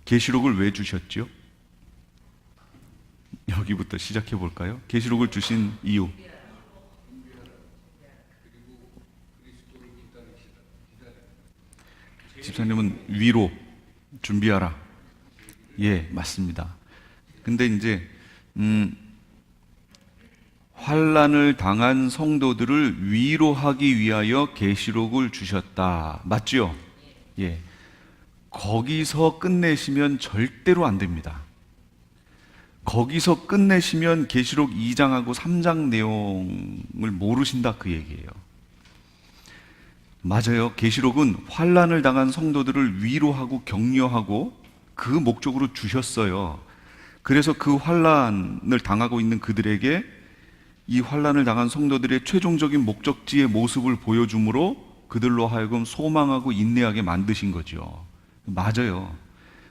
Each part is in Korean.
계시록을 왜 주셨죠? 여기부터 시작해 볼까요? 계시록을 주신 이유. 집사님은 위로 준비하라. 예, 맞습니다. 근데 이제 환난을 당한 성도들을 위로하기 위하여 계시록을 주셨다. 맞죠? 예. 거기서 끝내시면 절대로 안 됩니다. 거기서 끝내시면 계시록 2장하고 3장 내용을 모르신다 그 얘기예요. 맞아요. 계시록은 환난을 당한 성도들을 위로하고 격려하고 그 목적으로 주셨어요. 그래서 그 환난을 당하고 있는 그들에게 이 환난을 당한 성도들의 최종적인 목적지의 모습을 보여줌으로 그들로 하여금 소망하고 인내하게 만드신 거죠. 맞아요.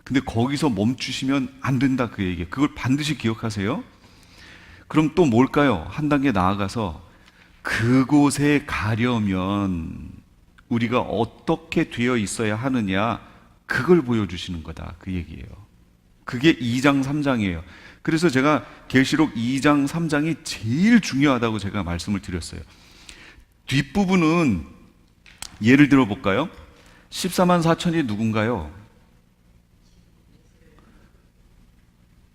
근데 거기서 멈추시면 안 된다 그 얘기예요. 그걸 반드시 기억하세요. 그럼 또 뭘까요? 한 단계 나아가서 그곳에 가려면 우리가 어떻게 되어 있어야 하느냐, 그걸 보여주시는 거다 그 얘기예요. 그게 2장 3장이에요 그래서 제가 계시록 2장 3장이 제일 중요하다고 제가 말씀을 드렸어요. 뒷부분은 예를 들어 볼까요? 14만 4천이 누군가요?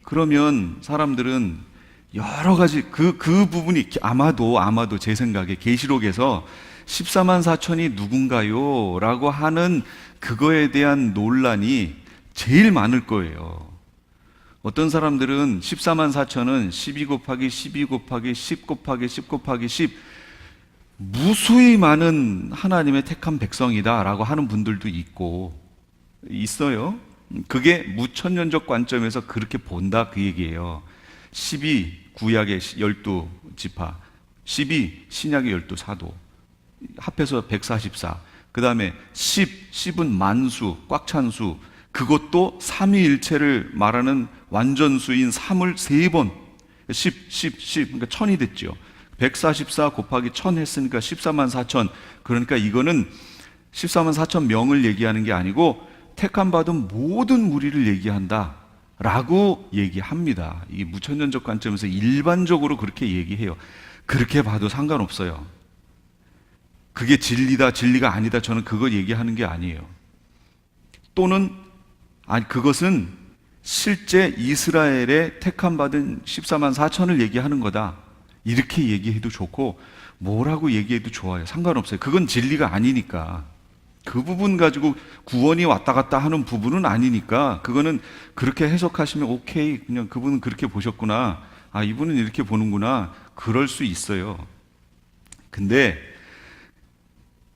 그러면 사람들은 여러 가지 그 부분이 아마도 제 생각에 계시록에서 14만 4천이 누군가요? 라고 하는 그거에 대한 논란이 제일 많을 거예요. 어떤 사람들은 14만 4천은 12 곱하기 12 곱하기 10 곱하기 10 곱하기 10 무수히 많은 하나님의 택한 백성이다 라고 하는 분들도 있어요. 그게 무천년적 관점에서 그렇게 본다 그 얘기예요. 12 구약의 12지파, 12 신약의 12사도 합해서 144. 그 다음에 10은 만수, 꽉 찬 수. 그것도 삼위일체를 말하는 완전수인 3을 3번 10 그러니까 1000이 됐죠. 144 곱하기 1000 했으니까 14만 4천. 그러니까 이거는 14만 4천 명을 얘기하는 게 아니고 택함 받은 모든 무리를 얘기한다 라고 얘기합니다. 이게 무천년적 관점에서 일반적으로 그렇게 얘기해요. 그렇게 봐도 상관없어요. 그게 진리다 진리가 아니다 저는 그거 얘기하는 게 아니에요. 또는 그것은 실제 이스라엘의 택함 받은 14만 4천을 얘기하는 거다 이렇게 얘기해도 좋고 뭐라고 얘기해도 좋아요. 상관없어요. 그건 진리가 아니니까. 그 부분 가지고 구원이 왔다 갔다 하는 부분은 아니니까 그거는 그렇게 해석하시면 오케이, 그냥 그분은 그렇게 보셨구나, 이분은 이렇게 보는구나, 그럴 수 있어요. 근데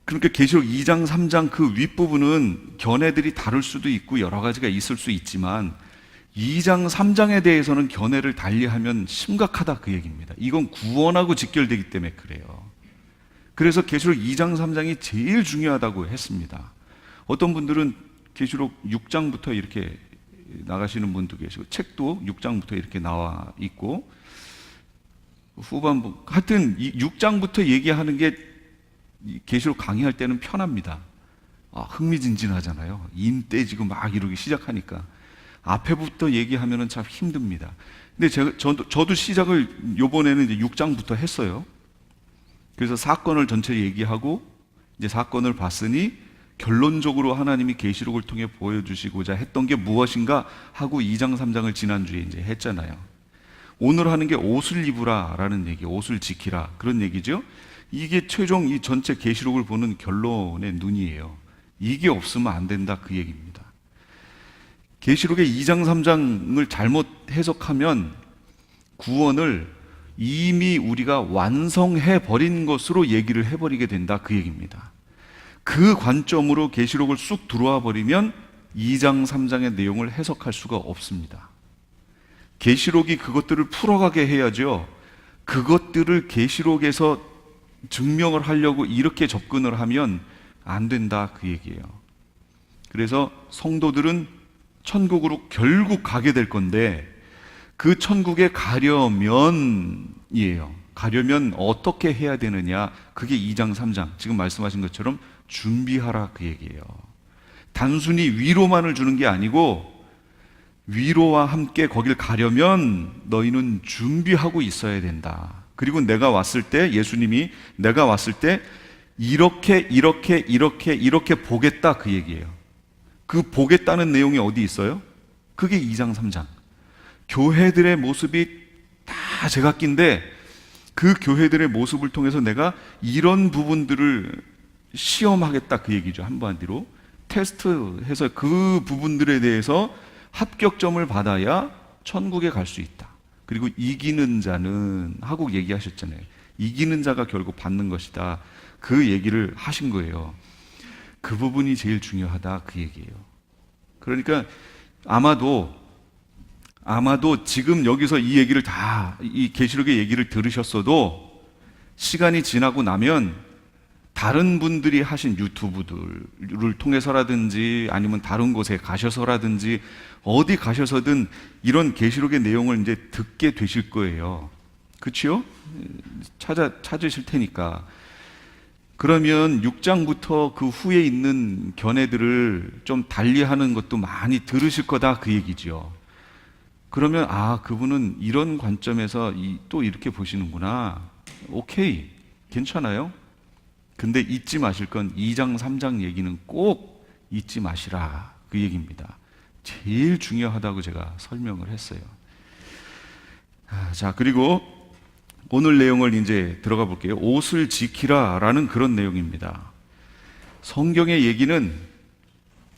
그러니까 계시록 2장 3장 그 윗부분은 견해들이 다를 수도 있고 여러 가지가 있을 수 있지만 2장 3장에 대해서는 견해를 달리하면 심각하다 그 얘기입니다. 이건 구원하고 직결되기 때문에 그래요. 그래서 계시록 2장 3장이 제일 중요하다고 했습니다. 어떤 분들은 계시록 6장부터 이렇게 나가시는 분도 계시고 책도 6장부터 이렇게 나와 있고 후반부 하여튼 6장부터 얘기하는 게 계시록 강의할 때는 편합니다. 흥미진진하잖아요. 인 떼지고 막 이러기 시작하니까 앞에부터 얘기하면은 참 힘듭니다. 근데 저도 시작을 요번에는 이제 6장부터 했어요. 그래서 사건을 전체 얘기하고 이제 사건을 봤으니 결론적으로 하나님이 계시록을 통해 보여주시고자 했던 게 무엇인가 하고 2장 3장을 지난주에 이제 했잖아요. 오늘 하는 게 옷을 입으라라는 얘기, 옷을 지키라 그런 얘기죠. 이게 최종 이 전체 계시록을 보는 결론의 눈이에요. 이게 없으면 안 된다 그 얘기입니다. 계시록의 2장 3장을 잘못 해석하면 구원을 이미 우리가 완성해 버린 것으로 얘기를 해버리게 된다 그 얘기입니다. 그 관점으로 계시록을 쑥 들어와 버리면 2장 3장의 내용을 해석할 수가 없습니다. 계시록이 그것들을 풀어가게 해야죠. 그것들을 계시록에서 증명을 하려고 이렇게 접근을 하면 안 된다 그 얘기예요. 그래서 성도들은 천국으로 결국 가게 될 건데 그 천국에 가려면 어떻게 해야 되느냐, 그게 2장 3장 지금 말씀하신 것처럼 준비하라 그 얘기예요. 단순히 위로만을 주는 게 아니고 위로와 함께 거길 가려면 너희는 준비하고 있어야 된다. 그리고 내가 왔을 때, 예수님이 내가 왔을 때 이렇게 보겠다, 그 얘기예요. 그 보겠다는 내용이 어디 있어요? 그게 2장 3장. 교회들의 모습이 다 제각기인데 그 교회들의 모습을 통해서 내가 이런 부분들을 시험하겠다, 그 얘기죠. 한마디로 테스트해서 그 부분들에 대해서 합격점을 받아야 천국에 갈 수 있다. 그리고 이기는 자는 하고 얘기하셨잖아요. 이기는 자가 결국 받는 것이다. 그 얘기를 하신 거예요. 그 부분이 제일 중요하다, 그 얘기예요. 그러니까 아마도 지금 여기서 이 얘기를 다, 이 계시록의 얘기를 들으셨어도 시간이 지나고 나면 다른 분들이 하신 유튜브들을 통해서라든지 아니면 다른 곳에 가셔서라든지 어디 가셔서든 이런 계시록의 내용을 이제 듣게 되실 거예요. 그렇죠? 찾으실 테니까. 그러면 6장부터 그 후에 있는 견해들을 좀 달리하는 것도 많이 들으실 거다, 그 얘기죠. 그러면 그분은 이런 관점에서 또 이렇게 보시는구나. 오케이, 괜찮아요. 근데 잊지 마실 건 2장 3장 얘기는 꼭 잊지 마시라, 그 얘기입니다. 제일 중요하다고 제가 설명을 했어요. 자, 그리고 오늘 내용을 이제 들어가 볼게요. 옷을 지키라 라는 그런 내용입니다. 성경의 얘기는,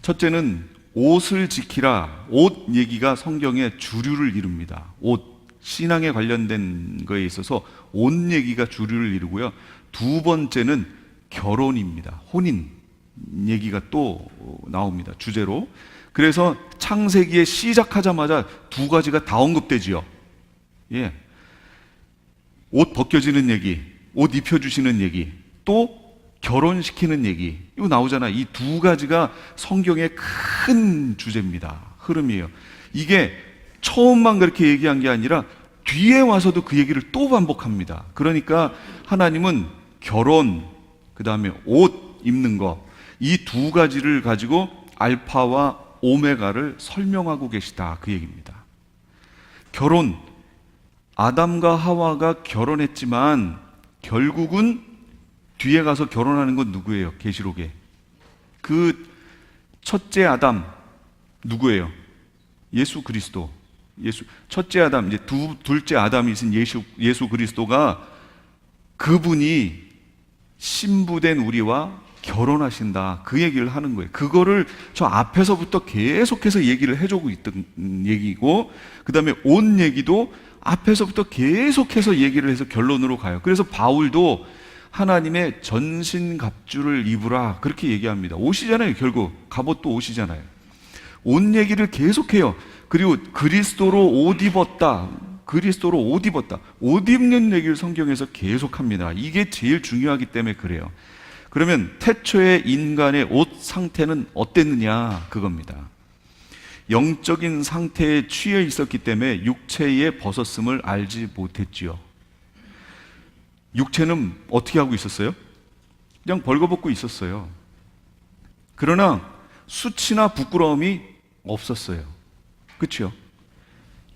첫째는 옷을 지키라, 옷 얘기가 성경의 주류를 이룹니다. 옷, 신앙에 관련된 거에 있어서 옷 얘기가 주류를 이루고요. 두 번째는 결혼입니다. 혼인 얘기가 또 나옵니다, 주제로. 그래서 창세기에 시작하자마자 두 가지가 다 언급되지요. 예. 옷 벗겨지는 얘기, 옷 입혀주시는 얘기, 또 결혼시키는 얘기, 이거 나오잖아요. 이 두 가지가 성경의 큰 주제입니다. 흐름이에요. 이게 처음만 그렇게 얘기한 게 아니라 뒤에 와서도 그 얘기를 또 반복합니다. 그러니까 하나님은 결혼, 그 다음에 옷 입는 거, 이 두 가지를 가지고 알파와 오메가를 설명하고 계시다, 그 얘기입니다. 결혼, 아담과 하와가 결혼했지만 결국은 뒤에 가서 결혼하는 건 누구예요? 계시록에 그 첫째 아담 누구예요? 예수 그리스도. 첫째 아담, 이제 둘째 아담이신 예수 그리스도가, 그분이 신부된 우리와 결혼하신다, 그 얘기를 하는 거예요. 그거를 저 앞에서부터 계속해서 얘기를 해주고 있던 얘기고, 그 다음에 옷 얘기도 앞에서부터 계속해서 얘기를 해서 결론으로 가요. 그래서 바울도 하나님의 전신갑주를 입으라, 그렇게 얘기합니다. 옷이잖아요. 결국 갑옷도 옷이잖아요. 옷 얘기를 계속해요. 그리고 그리스도로 옷 입었다, 그리스도로 옷 입었다, 옷 입는 얘기를 성경에서 계속합니다. 이게 제일 중요하기 때문에 그래요. 그러면 태초의 인간의 옷 상태는 어땠느냐, 그겁니다. 영적인 상태에 취해 있었기 때문에 육체에 벗었음을 알지 못했지요. 육체는 어떻게 하고 있었어요? 그냥 벌거벗고 있었어요. 그러나 수치나 부끄러움이 없었어요. 그렇죠?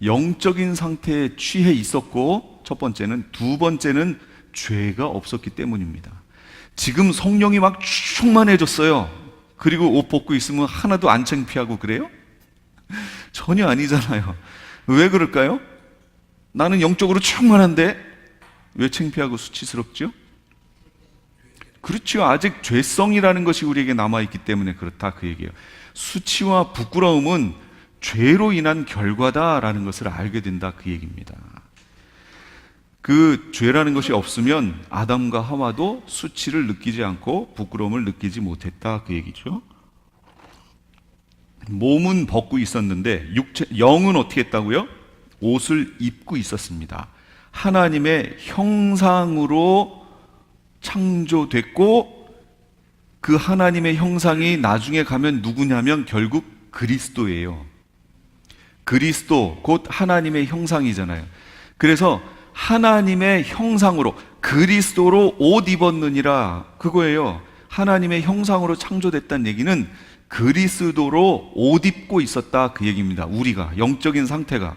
영적인 상태에 취해 있었고, 첫 번째는. 두 번째는 죄가 없었기 때문입니다. 지금 성령이 막 충만해졌어요. 그리고 옷 벗고 있으면 하나도 안 창피하고 그래요? 전혀 아니잖아요. 왜 그럴까요? 나는 영적으로 충만한데 왜 창피하고 수치스럽죠? 그렇죠. 아직 죄성이라는 것이 우리에게 남아있기 때문에 그렇다, 그 얘기예요. 수치와 부끄러움은 죄로 인한 결과다라는 것을 알게 된다, 그 얘기입니다. 그 죄라는 것이 없으면 아담과 하와도 수치를 느끼지 않고 부끄러움을 느끼지 못했다, 그 얘기죠. 몸은 벗고 있었는데 영은 어떻게 했다고요? 옷을 입고 있었습니다. 하나님의 형상으로 창조됐고, 그 하나님의 형상이 나중에 가면 누구냐면 결국 그리스도예요. 그리스도 곧 하나님의 형상이잖아요. 그래서 하나님의 형상으로, 그리스도로 옷 입었느니라, 그거예요. 하나님의 형상으로 창조됐다는 얘기는 그리스도로 옷 입고 있었다 그 얘기입니다. 우리가 영적인 상태가.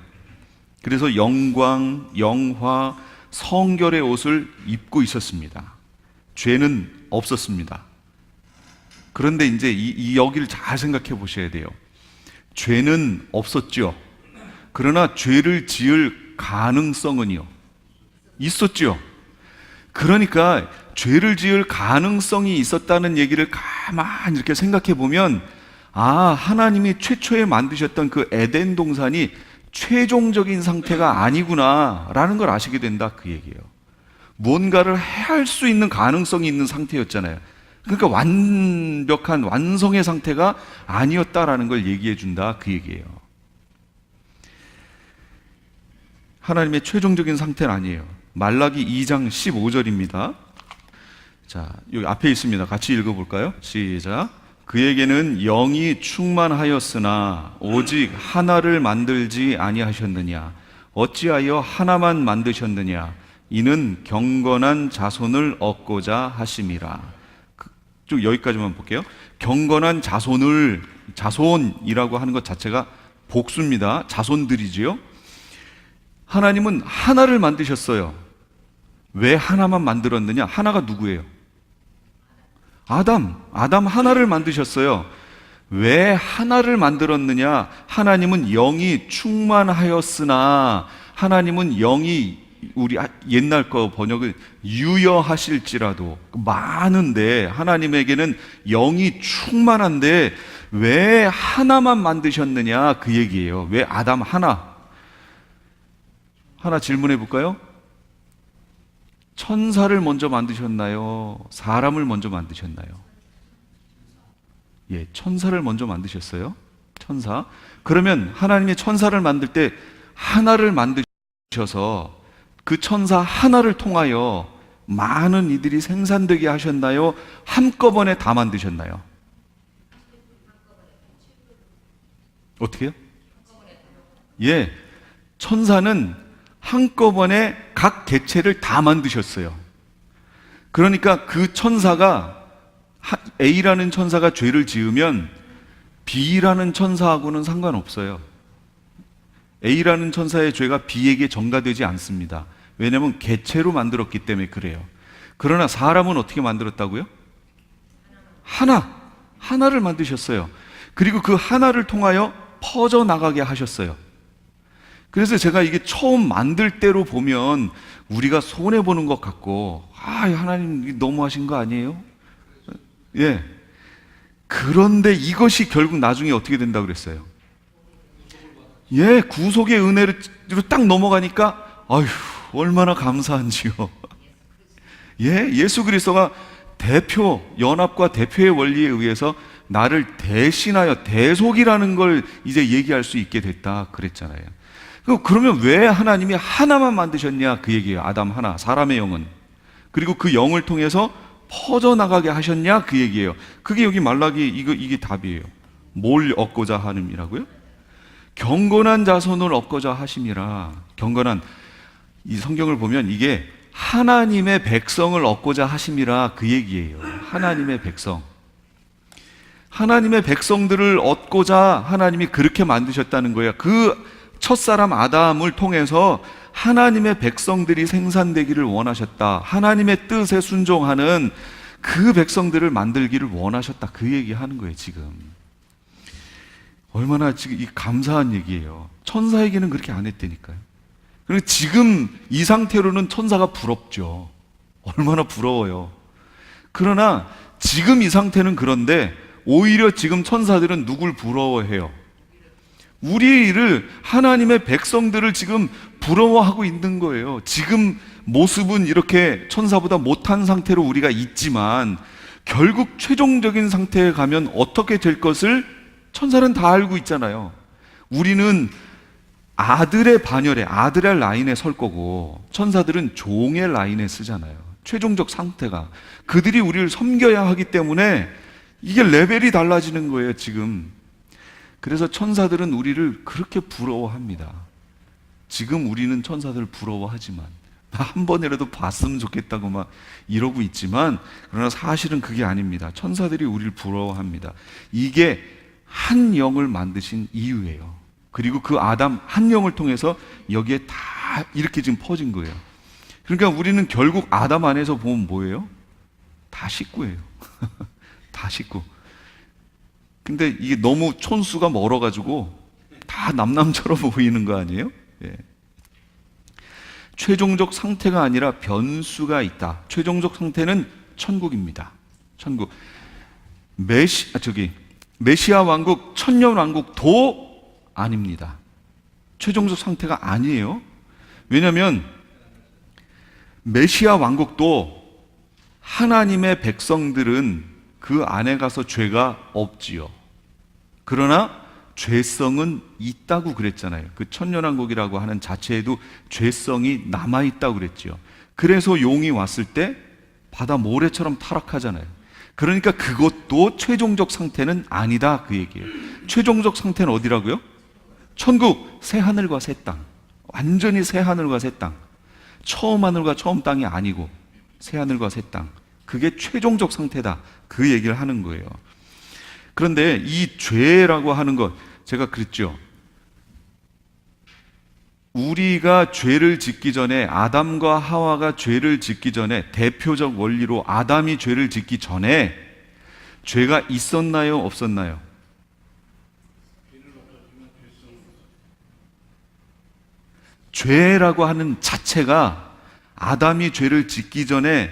그래서 영광, 영화, 성결의 옷을 입고 있었습니다. 죄는 없었습니다. 그런데 이제 여기를 잘 생각해 보셔야 돼요. 죄는 없었죠. 그러나 죄를 지을 가능성은요, 있었죠. 그러니까 죄를 지을 가능성이 있었다는 얘기를 가만히 이렇게 생각해 보면, 하나님이 최초에 만드셨던 그 에덴 동산이 최종적인 상태가 아니구나 라는 걸 아시게 된다 그 얘기예요. 무언가를 해할 수 있는 가능성이 있는 상태였잖아요. 그러니까 완벽한 완성의 상태가 아니었다라는 걸 얘기해 준다 그 얘기예요. 하나님의 최종적인 상태는 아니에요. 말라기 2장 15절입니다. 자, 여기 앞에 있습니다. 같이 읽어볼까요? 시작. 그에게는 영이 충만하였으나 오직 하나를 만들지 아니하셨느냐? 어찌하여 하나만 만드셨느냐? 이는 경건한 자손을 얻고자 하심이라. 좀 여기까지만 볼게요. 경건한 자손이라고 하는 것 자체가 복수입니다. 자손들이지요. 하나님은 하나를 만드셨어요. 왜 하나만 만들었느냐? 하나가 누구예요? 아담 하나를 만드셨어요. 왜 하나를 만들었느냐? 하나님은 영이 충만하였으나, 하나님은 영이, 우리 옛날 거 번역은 유여하실지라도 많은데, 하나님에게는 영이 충만한데 왜 하나만 만드셨느냐 그 얘기예요. 왜 아담 하나 질문해 볼까요? 천사를 먼저 만드셨나요? 사람을 먼저 만드셨나요? 예, 천사를 먼저 만드셨어요. 천사. 그러면 하나님이 천사를 만들 때 하나를 만드셔서 그 천사 하나를 통하여 많은 이들이 생산되게 하셨나요? 한꺼번에 다 만드셨나요? 어떻게요? 예, 천사는 한꺼번에 각 개체를 다 만드셨어요. 그러니까 그 천사가, A라는 천사가 죄를 지으면 B라는 천사하고는 상관없어요. A라는 천사의 죄가 B에게 전가되지 않습니다. 왜냐하면 개체로 만들었기 때문에 그래요. 그러나 사람은 어떻게 만들었다고요? 하나를 만드셨어요. 그리고 그 하나를 통하여 퍼져나가게 하셨어요. 그래서 제가 이게 처음 만들 때로 보면 우리가 손해보는 것 같고, 하나님 너무하신 거 아니에요? 예. 그런데 이것이 결국 나중에 어떻게 된다고 그랬어요? 예, 구속의 은혜로 딱 넘어가니까, 얼마나 감사한지요. 예, 예수 그리스도가 연합과 대표의 원리에 의해서 나를 대신하여 대속이라는 걸 이제 얘기할 수 있게 됐다 그랬잖아요. 그러면 왜 하나님이 하나만 만드셨냐 그 얘기예요. 아담 하나, 사람의 영은. 그리고 그 영을 통해서 퍼져나가게 하셨냐 그 얘기예요. 그게 여기 말라기 이게 답이에요. 뭘 얻고자 하는이라고요? 경건한 자손을 얻고자 하심이라. 경건한, 이 성경을 보면 이게 하나님의 백성을 얻고자 하심이라 그 얘기예요. 하나님의 백성. 하나님의 백성들을 얻고자 하나님이 그렇게 만드셨다는 거예요. 그 첫사람 아담을 통해서 하나님의 백성들이 생산되기를 원하셨다. 하나님의 뜻에 순종하는 그 백성들을 만들기를 원하셨다. 그 얘기하는 거예요, 지금. 얼마나 지금 이 감사한 얘기예요. 천사에게는 그렇게 안 했다니까요. 그리고 지금 이 상태로는 천사가 부럽죠. 얼마나 부러워요. 그러나 지금 이 상태는 그런데 오히려 지금 천사들은 누굴 부러워해요? 우리를, 하나님의 백성들을 지금 부러워하고 있는 거예요. 지금 모습은 이렇게 천사보다 못한 상태로 우리가 있지만 결국 최종적인 상태에 가면 어떻게 될 것을 천사는 다 알고 있잖아요. 우리는 아들의 반열에, 아들의 라인에 설 거고 천사들은 종의 라인에 쓰잖아요. 최종적 상태가 그들이 우리를 섬겨야 하기 때문에 이게 레벨이 달라지는 거예요, 지금. 그래서 천사들은 우리를 그렇게 부러워합니다. 지금 우리는 천사들을 부러워하지만, 한 번이라도 봤으면 좋겠다고 막 이러고 있지만, 그러나 사실은 그게 아닙니다. 천사들이 우리를 부러워합니다. 이게 한 영을 만드신 이유예요. 그리고 그 아담 한 영을 통해서 여기에 다 이렇게 지금 퍼진 거예요. 그러니까 우리는 결국 아담 안에서 보면 뭐예요? 다 식구예요. 다 식구. 근데 이게 너무 촌수가 멀어가지고 다 남남처럼 보이는 거 아니에요? 예. 최종적 상태가 아니라 변수가 있다. 최종적 상태는 천국입니다. 천국. 메시아 왕국, 천년 왕국도 아닙니다. 최종적 상태가 아니에요. 왜냐하면 메시아 왕국도 하나님의 백성들은 그 안에 가서 죄가 없지요. 그러나 죄성은 있다고 그랬잖아요. 그 천년왕국이라고 하는 자체에도 죄성이 남아있다고 그랬지요. 그래서 용이 왔을 때 바다 모래처럼 타락하잖아요. 그러니까 그것도 최종적 상태는 아니다, 그 얘기예요. 최종적 상태는 어디라고요? 천국, 새 하늘과 새 땅. 완전히 새 하늘과 새 땅. 처음 하늘과 처음 땅이 아니고 새 하늘과 새 땅. 그게 최종적 상태다, 그 얘기를 하는 거예요. 그런데 이 죄라고 하는 것, 제가 그랬죠. 우리가 죄를 짓기 전에, 아담과 하와가 죄를 짓기 전에, 대표적 원리로 아담이 죄를 짓기 전에 죄가 있었나요, 없었나요? 죄라고 하는 자체가 아담이 죄를 짓기 전에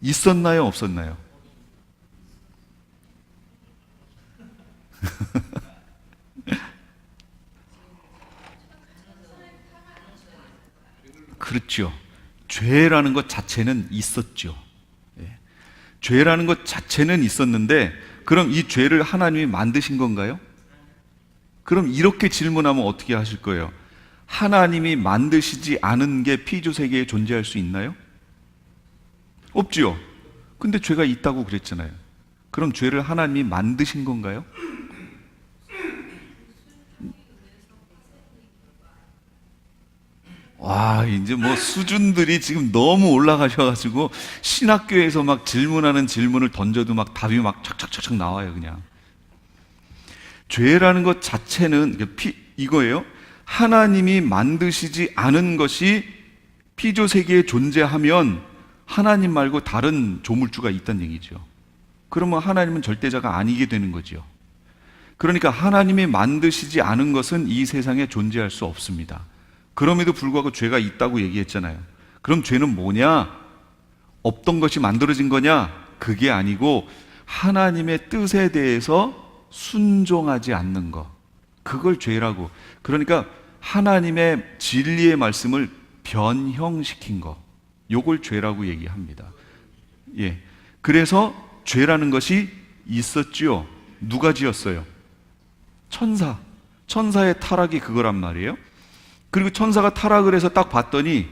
있었나요, 없었나요? 그렇죠. 죄라는 것 자체는 있었죠. 예. 죄라는 것 자체는 있었는데, 그럼 이 죄를 하나님이 만드신 건가요? 그럼 이렇게 질문하면 어떻게 하실 거예요? 하나님이 만드시지 않은 게 피조 세계에 존재할 수 있나요? 없지요. 근데 죄가 있다고 그랬잖아요. 그럼 죄를 하나님이 만드신 건가요? 와, 이제 뭐 수준들이 지금 너무 올라가셔가지고 신학교에서 막 질문하는 질문을 던져도 막 답이 막 착착착착 나와요, 그냥. 죄라는 것 자체는 이거예요. 하나님이 만드시지 않은 것이 피조 세계에 존재하면 하나님 말고 다른 조물주가 있다는 얘기죠. 그러면 하나님은 절대자가 아니게 되는 거죠. 그러니까 하나님이 만드시지 않은 것은 이 세상에 존재할 수 없습니다. 그럼에도 불구하고 죄가 있다고 얘기했잖아요. 그럼 죄는 뭐냐? 없던 것이 만들어진 거냐? 그게 아니고 하나님의 뜻에 대해서 순종하지 않는 것, 그걸 죄라고. 그러니까 하나님의 진리의 말씀을 변형시킨 것, 요걸 죄라고 얘기합니다. 예. 그래서 죄라는 것이 있었지요. 누가 지었어요? 천사. 천사의 타락이 그거란 말이에요. 그리고 천사가 타락을 해서 딱 봤더니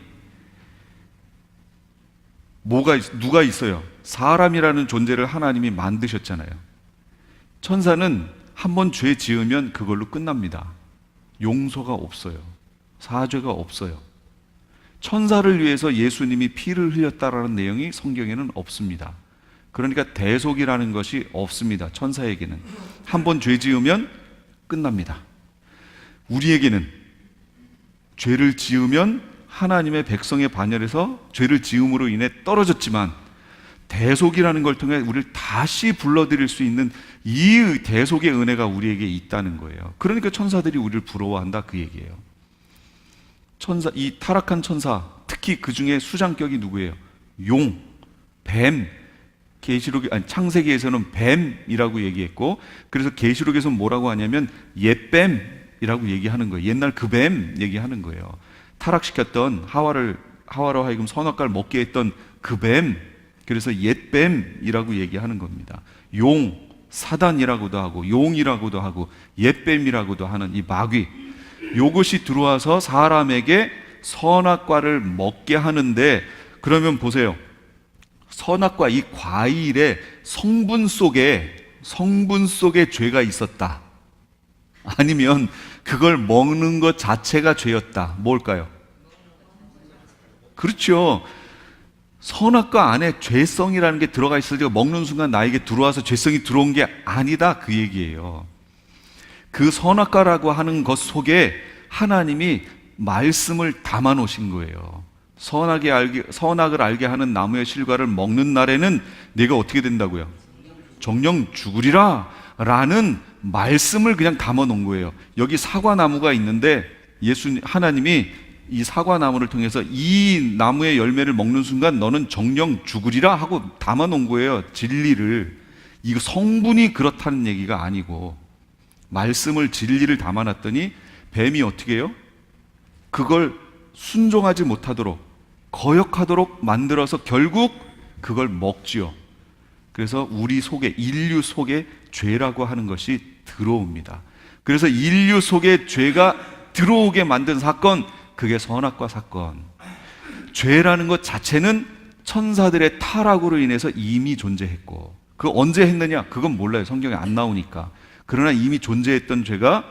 누가 있어요? 사람이라는 존재를 하나님이 만드셨잖아요. 천사는 한번 죄 지으면 그걸로 끝납니다. 용서가 없어요. 사죄가 없어요. 천사를 위해서 예수님이 피를 흘렸다라는 내용이 성경에는 없습니다. 그러니까 대속이라는 것이 없습니다. 천사에게는 한번 죄 지으면 끝납니다. 우리에게는 죄를 지으면 하나님의 백성의 반열에서 죄를 지음으로 인해 떨어졌지만 대속이라는 걸 통해 우리를 다시 불러들일 수 있는 이 대속의 은혜가 우리에게 있다는 거예요. 그러니까 천사들이 우리를 부러워한다, 그 얘기예요. 이 타락한 천사, 특히 그 중에 수장격이 누구예요? 용, 뱀. 창세기에서는 뱀이라고 얘기했고, 그래서 계시록에서는 뭐라고 하냐면 옛뱀이라고 얘기하는 거예요. 옛날 그 뱀 얘기하는 거예요. 타락시켰던 하와로 하여금 선악과를 먹게 했던 그 뱀, 그래서 옛뱀이라고 얘기하는 겁니다. 용, 사단이라고도 하고 용이라고도 하고 옛뱀이라고도 하는 이 마귀, 요것이 들어와서 사람에게 선악과를 먹게 하는데, 그러면 보세요. 선악과 이 과일의 성분 속에 죄가 있었다, 아니면 그걸 먹는 것 자체가 죄였다. 뭘까요? 그렇죠. 선악과 안에 죄성이라는 게 들어가 있을 때 먹는 순간 나에게 들어와서 죄성이 들어온 게 아니다, 그 얘기예요. 그 선악과라고 하는 것 속에 하나님이 말씀을 담아 놓으신 거예요. 선악을 알게 하는 나무의 실과를 먹는 날에는 네가 어떻게 된다고요? 정령 죽으리라 라는 말씀을 그냥 담아 놓은 거예요. 여기 사과나무가 있는데 하나님이 이 사과나무를 통해서 이 나무의 열매를 먹는 순간 너는 정령 죽으리라 하고 담아 놓은 거예요. 진리를. 이거 성분이 그렇다는 얘기가 아니고, 말씀을, 진리를 담아 놨더니 뱀이 어떻게 해요? 그걸 순종하지 못하도록, 거역하도록 만들어서 결국 그걸 먹지요. 그래서 우리 속에, 인류 속에 죄라고 하는 것이 들어옵니다. 그래서 인류 속에 죄가 들어오게 만든 사건, 그게 선악과 사건. 죄라는 것 자체는 천사들의 타락으로 인해서 이미 존재했고, 그거 언제 했느냐? 그건 몰라요. 성경에 안 나오니까. 그러나 이미 존재했던 죄가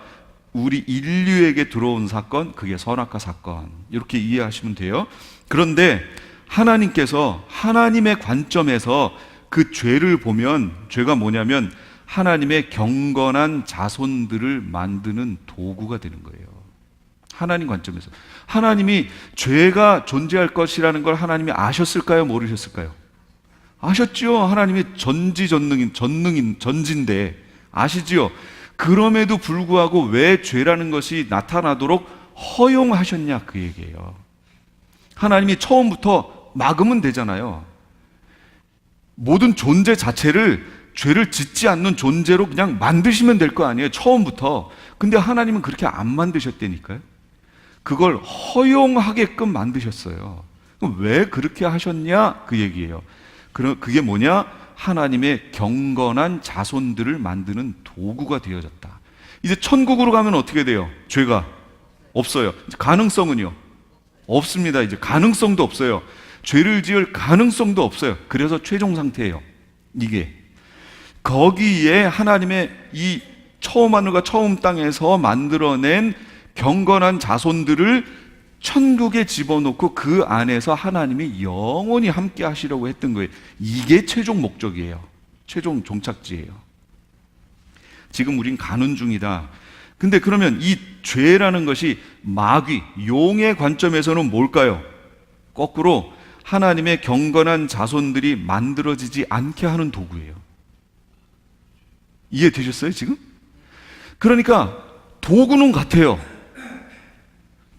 우리 인류에게 들어온 사건, 그게 선악과 사건. 이렇게 이해하시면 돼요. 그런데 하나님께서 하나님의 관점에서 그 죄를 보면, 죄가 뭐냐면 하나님의 경건한 자손들을 만드는 도구가 되는 거예요. 하나님 관점에서. 하나님이 죄가 존재할 것이라는 걸 하나님이 아셨을까요? 모르셨을까요? 아셨지요. 하나님이 전진데 아시지요. 그럼에도 불구하고 왜 죄라는 것이 나타나도록 허용하셨냐, 그 얘기예요. 하나님이 처음부터 막으면 되잖아요. 모든 존재 자체를 죄를 짓지 않는 존재로 그냥 만드시면 될 거 아니에요, 처음부터. 근데 하나님은 그렇게 안 만드셨다니까요. 그걸 허용하게끔 만드셨어요. 그럼 왜 그렇게 하셨냐, 그 얘기예요. 그게 뭐냐? 하나님의 경건한 자손들을 만드는 도구가 되어졌다. 이제 천국으로 가면 어떻게 돼요? 죄가 없어요. 가능성은요? 없습니다. 이제 가능성도 없어요. 죄를 지을 가능성도 없어요. 그래서 최종 상태예요. 이게 거기에 하나님의 이 처음 하늘과 처음 땅에서 만들어낸 경건한 자손들을 천국에 집어넣고 그 안에서 하나님이 영원히 함께 하시려고 했던 거예요. 이게 최종 목적이에요. 최종 종착지예요. 지금 우린 가는 중이다. 근데 그러면 이 죄라는 것이 마귀, 용의 관점에서는 뭘까요? 거꾸로 하나님의 경건한 자손들이 만들어지지 않게 하는 도구예요. 이해되셨어요, 지금? 그러니까 도구는 같아요.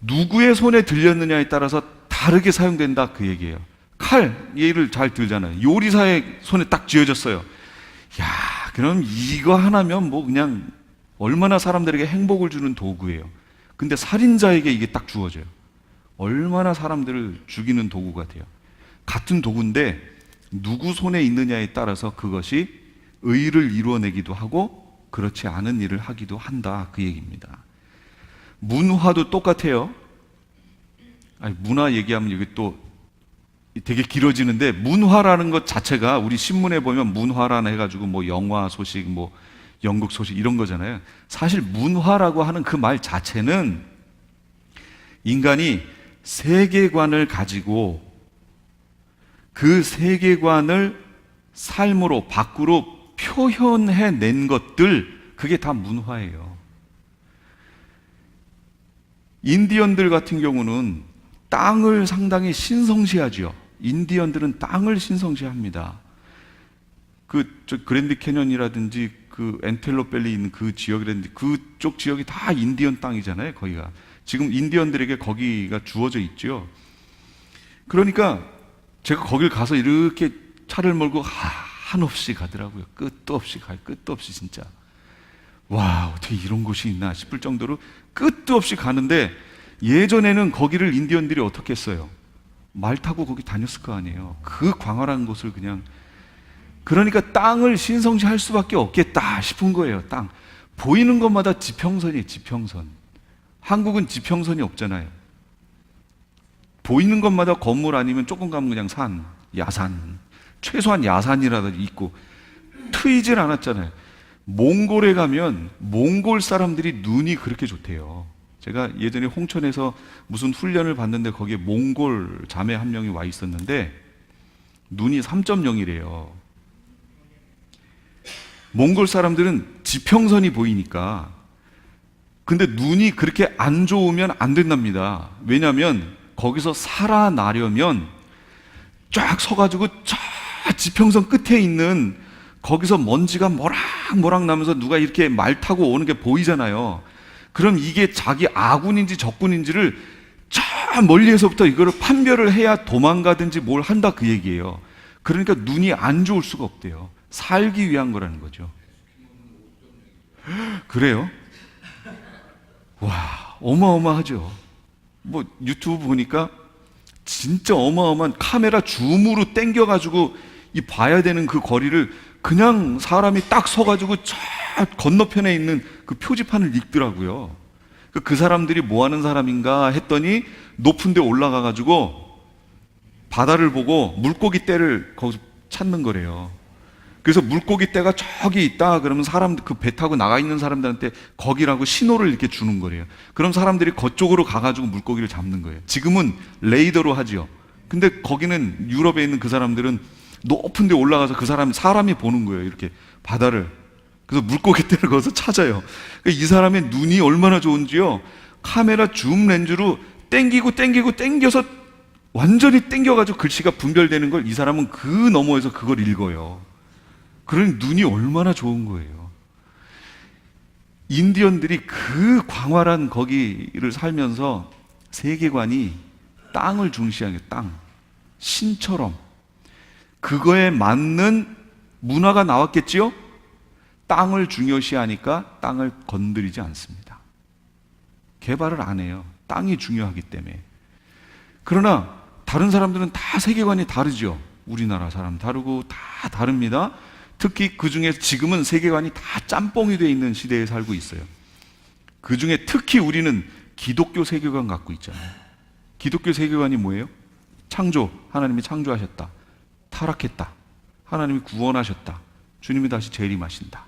누구의 손에 들렸느냐에 따라서 다르게 사용된다, 그 얘기예요. 칼, 얘를 잘 들잖아요. 요리사의 손에 딱 쥐어졌어요. 야, 그럼 이거 하나면 뭐 그냥 얼마나 사람들에게 행복을 주는 도구예요. 근데 살인자에게 이게 딱 주어져요. 얼마나 사람들을 죽이는 도구가 돼요. 같은 도구인데 누구 손에 있느냐에 따라서 그것이 의를 이루어내기도 하고 그렇지 않은 일을 하기도 한다, 그 얘기입니다. 문화도 똑같아요. 아니, 문화 얘기하면 여기 또 되게 길어지는데, 문화라는 것 자체가 우리 신문에 보면 문화라나 해가지고 뭐 영화 소식, 뭐 연극 소식 이런 거잖아요. 사실 문화라고 하는 그 말 자체는 인간이 세계관을 가지고 그 세계관을 삶으로 밖으로 표현해낸 것들, 그게 다 문화예요. 인디언들 같은 경우는 땅을 상당히 신성시하죠. 인디언들은 땅을 신성시합니다. 그랜드 캐년이라든지 그 엔텔로밸리 있는 그 지역이라든지 그쪽 지역이 다 인디언 땅이잖아요, 거기가. 지금 인디언들에게 거기가 주어져 있죠. 그러니까 제가 거길 가서 이렇게 차를 몰고 한없이 가더라고요. 끝도 없이 가요. 끝도 없이 진짜. 와, 어떻게 이런 곳이 있나 싶을 정도로 끝도 없이 가는데, 예전에는 거기를 인디언들이 어떻게 했어요? 말 타고 거기 다녔을 거 아니에요. 그 광활한 곳을 그냥. 그러니까 땅을 신성시할 수밖에 없겠다 싶은 거예요. 땅 보이는 것마다 지평선이에요. 지평선. 한국은 지평선이 없잖아요. 보이는 것마다 건물 아니면 조금 가면 그냥 산, 야산, 최소한 야산이라도 있고 트이질 않았잖아요. 몽골에 가면 몽골 사람들이 눈이 그렇게 좋대요. 제가 예전에 홍천에서 무슨 훈련을 받는데 거기에 몽골 자매 한 명이 와 있었는데 눈이 3.0이래요. 몽골 사람들은 지평선이 보이니까. 근데 눈이 그렇게 안 좋으면 안 된답니다. 왜냐하면 거기서 살아나려면 쫙 서가지고 저 지평선 끝에 있는 거기서 먼지가 모락모락 나면서 누가 이렇게 말 타고 오는 게 보이잖아요. 그럼 이게 자기 아군인지 적군인지를 저 멀리에서부터 이거를 판별을 해야 도망가든지 뭘 한다 그 얘기예요. 그러니까 눈이 안 좋을 수가 없대요. 살기 위한 거라는 거죠. 그래요? 와, 어마어마하죠. 뭐 유튜브 보니까 진짜 어마어마한 카메라 줌으로 당겨가지고 이 봐야 되는 그 거리를 그냥 사람이 딱 서가지고 저 건너편에 있는 그 표지판을 읽더라고요. 그 사람들이 뭐 하는 사람인가 했더니 높은 데 올라가가지고 바다를 보고 물고기 떼를 거기서 찾는 거래요. 그래서 물고기 떼가 저기 있다 그러면 사람 그 배 타고 나가 있는 사람들한테 거기라고 신호를 이렇게 주는 거래요. 그럼 사람들이 그쪽으로 가가지고 물고기를 잡는 거예요. 지금은 레이더로 하지요. 근데 거기는 유럽에 있는 그 사람들은 높은 데 올라가서 그 사람이 보는 거예요. 이렇게 바다를. 그래서 물고기 떼를 거기서 찾아요. 그러니까 이 사람의 눈이 얼마나 좋은지요. 카메라 줌 렌즈로 땡겨서 완전히 땡겨가지고 글씨가 분별되는 걸 이 사람은 그 너머에서 그걸 읽어요. 그러니 눈이 얼마나 좋은 거예요. 인디언들이 그 광활한 거기를 살면서 세계관이 땅을 중시하게 땅, 신처럼 그거에 맞는 문화가 나왔겠지요? 땅을 중요시하니까 땅을 건드리지 않습니다. 개발을 안 해요. 땅이 중요하기 때문에. 그러나 다른 사람들은 다 세계관이 다르죠. 우리나라 사람 다르고 다 다릅니다. 특히 그 중에 지금은 세계관이 다 짬뽕이 되어 있는 시대에 살고 있어요. 그 중에 특히 우리는 기독교 세계관 갖고 있잖아요. 기독교 세계관이 뭐예요? 창조, 하나님이 창조하셨다. 타락했다. 하나님이 구원하셨다. 주님이 다시 재림하신다.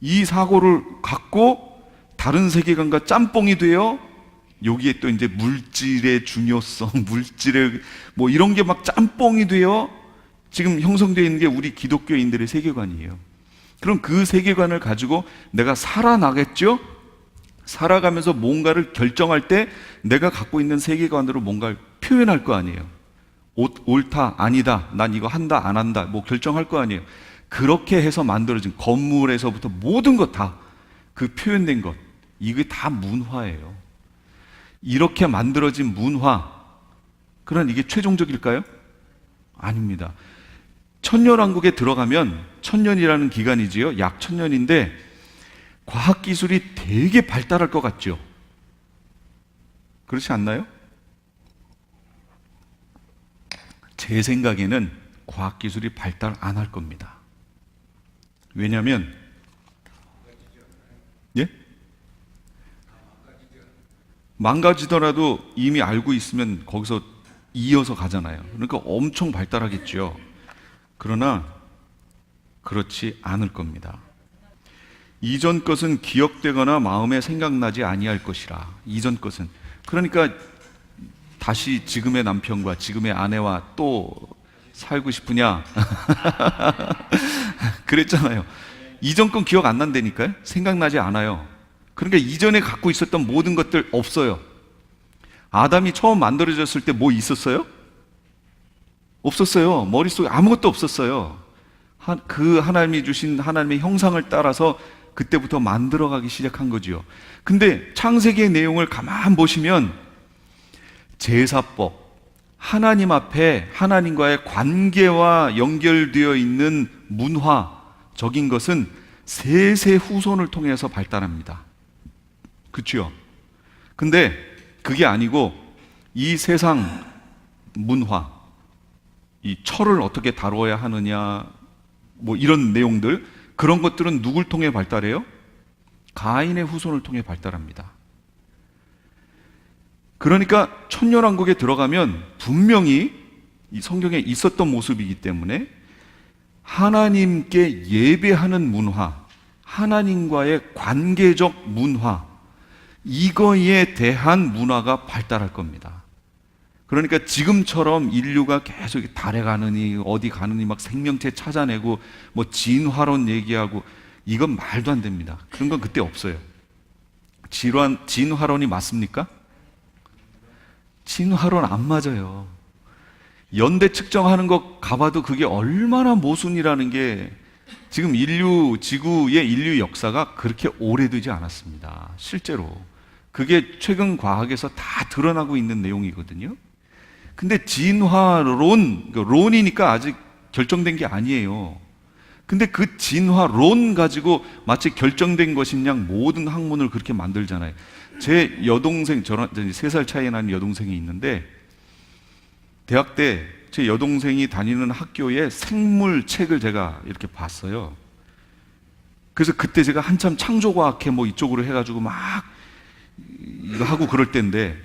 이 사고를 갖고 다른 세계관과 짬뽕이 되어 여기에 또 이제 물질의 중요성, 물질의 뭐 이런 게 막 짬뽕이 되어 지금 형성되어 있는 게 우리 기독교인들의 세계관이에요. 그럼 그 세계관을 가지고 내가 살아나겠죠? 살아가면서 뭔가를 결정할 때 내가 갖고 있는 세계관으로 뭔가를 표현할 거 아니에요. 옳다, 아니다, 난 이거 한다, 안 한다, 뭐 결정할 거 아니에요. 그렇게 해서 만들어진 건물에서부터 모든 것 다 그 표현된 것, 이게 다 문화예요. 이렇게 만들어진 문화, 그러나 이게 최종적일까요? 아닙니다. 천년왕국에 들어가면 천년이라는 기간이지요. 약 1000년인데 과학기술이 되게 발달할 것 같죠? 그렇지 않나요? 제 생각에는 과학기술이 발달 안 할 겁니다. 왜냐하면 예? 망가지더라도 이미 알고 있으면 거기서 이어서 가잖아요. 그러니까 엄청 발달하겠죠. 그러나 그렇지 않을 겁니다. 이전 것은 기억되거나 마음에 생각나지 아니할 것이라. 이전 것은, 그러니까 다시 지금의 남편과 지금의 아내와 또 살고 싶으냐? 그랬잖아요. 이전 건 기억 안 난다니까요. 생각나지 않아요. 그러니까 이전에 갖고 있었던 모든 것들 없어요. 아담이 처음 만들어졌을 때 뭐 있었어요? 없었어요. 머릿속에 아무것도 없었어요. 그 하나님이 주신 하나님의 형상을 따라서 그때부터 만들어가기 시작한 거지요. 근데 창세기의 내용을 가만 보시면 제사법, 하나님 앞에 하나님과의 관계와 연결되어 있는 문화적인 것은 세세 후손을 통해서 발달합니다. 그렇죠? 근데 그게 아니고 이 세상 문화, 이 철을 어떻게 다루어야 하느냐, 뭐 이런 내용들, 그런 것들은 누굴 통해 발달해요? 가인의 후손을 통해 발달합니다. 그러니까 천년왕국에 들어가면 분명히 이 성경에 있었던 모습이기 때문에 하나님께 예배하는 문화, 하나님과의 관계적 문화, 이거에 대한 문화가 발달할 겁니다. 그러니까 지금처럼 인류가 계속 달에 가느니 어디 가느니 막 생명체 찾아내고 뭐 진화론 얘기하고 이건 말도 안 됩니다. 그런 건 그때 없어요. 진화론이 맞습니까? 진화론 안 맞아요. 연대 측정하는 거 가봐도 그게 얼마나 모순이라는 게 지금 지구의 인류 역사가 그렇게 오래되지 않았습니다. 실제로. 그게 최근 과학에서 다 드러나고 있는 내용이거든요. 근데 론이니까 아직 결정된 게 아니에요. 근데 그 진화론 가지고 마치 결정된 것인 양 모든 학문을 그렇게 만들잖아요. 제 여동생, 저랑 3살 차이 나는 여동생이 있는데, 대학 때 제 여동생이 다니는 학교에 생물책을 제가 이렇게 봤어요. 그래서 그때 제가 한참 창조과학회 뭐 이쪽으로 해가지고 막 이거 하고 그럴 때인데,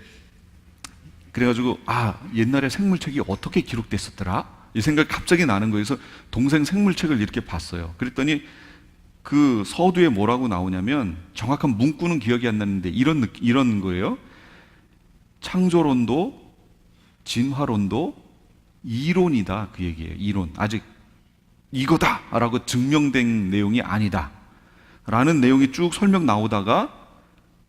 그래가지고 옛날에 생물책이 어떻게 기록됐었더라? 이 생각이 갑자기 나는 거예요. 그래서 동생 생물책을 이렇게 봤어요. 그랬더니 그 서두에 뭐라고 나오냐면, 정확한 문구는 기억이 안 나는데 이런 거예요. 창조론도 진화론도 이론이다, 그 얘기예요. 이론. 아직 이거다라고 증명된 내용이 아니다 라는 내용이 쭉 설명 나오다가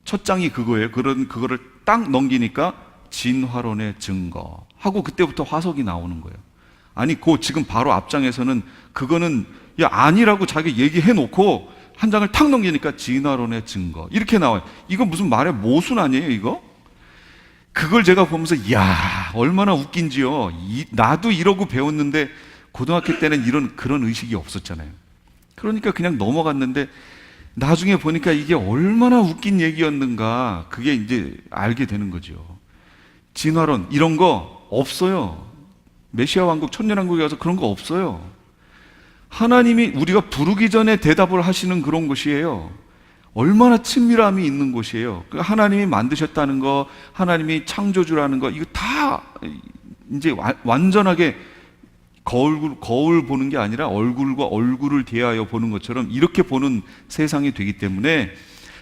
첫 장이 그거예요. 그거를 딱 넘기니까 진화론의 증거 하고 그때부터 화석이 나오는 거예요. 아니, 지금 바로 앞장에서는 그거는 아니라고 자기 얘기해 놓고 한 장을 탁 넘기니까 진화론의 증거 이렇게 나와요. 이거 무슨 말의 모순 아니에요, 이거? 그걸 제가 보면서 얼마나 웃긴지요. 나도 이러고 배웠는데 고등학교 때는 그런 의식이 없었잖아요. 그러니까 그냥 넘어갔는데 나중에 보니까 이게 얼마나 웃긴 얘기였는가, 그게 이제 알게 되는 거죠. 진화론 이런 거 없어요. 메시아 왕국, 천년왕국에 가서 그런 거 없어요. 하나님이 우리가 부르기 전에 대답을 하시는 그런 곳이에요. 얼마나 친밀함이 있는 곳이에요. 하나님이 만드셨다는 거, 하나님이 창조주라는 거, 이거 다 이제 완전하게 거울 보는 게 아니라 얼굴과 얼굴을 대하여 보는 것처럼 이렇게 보는 세상이 되기 때문에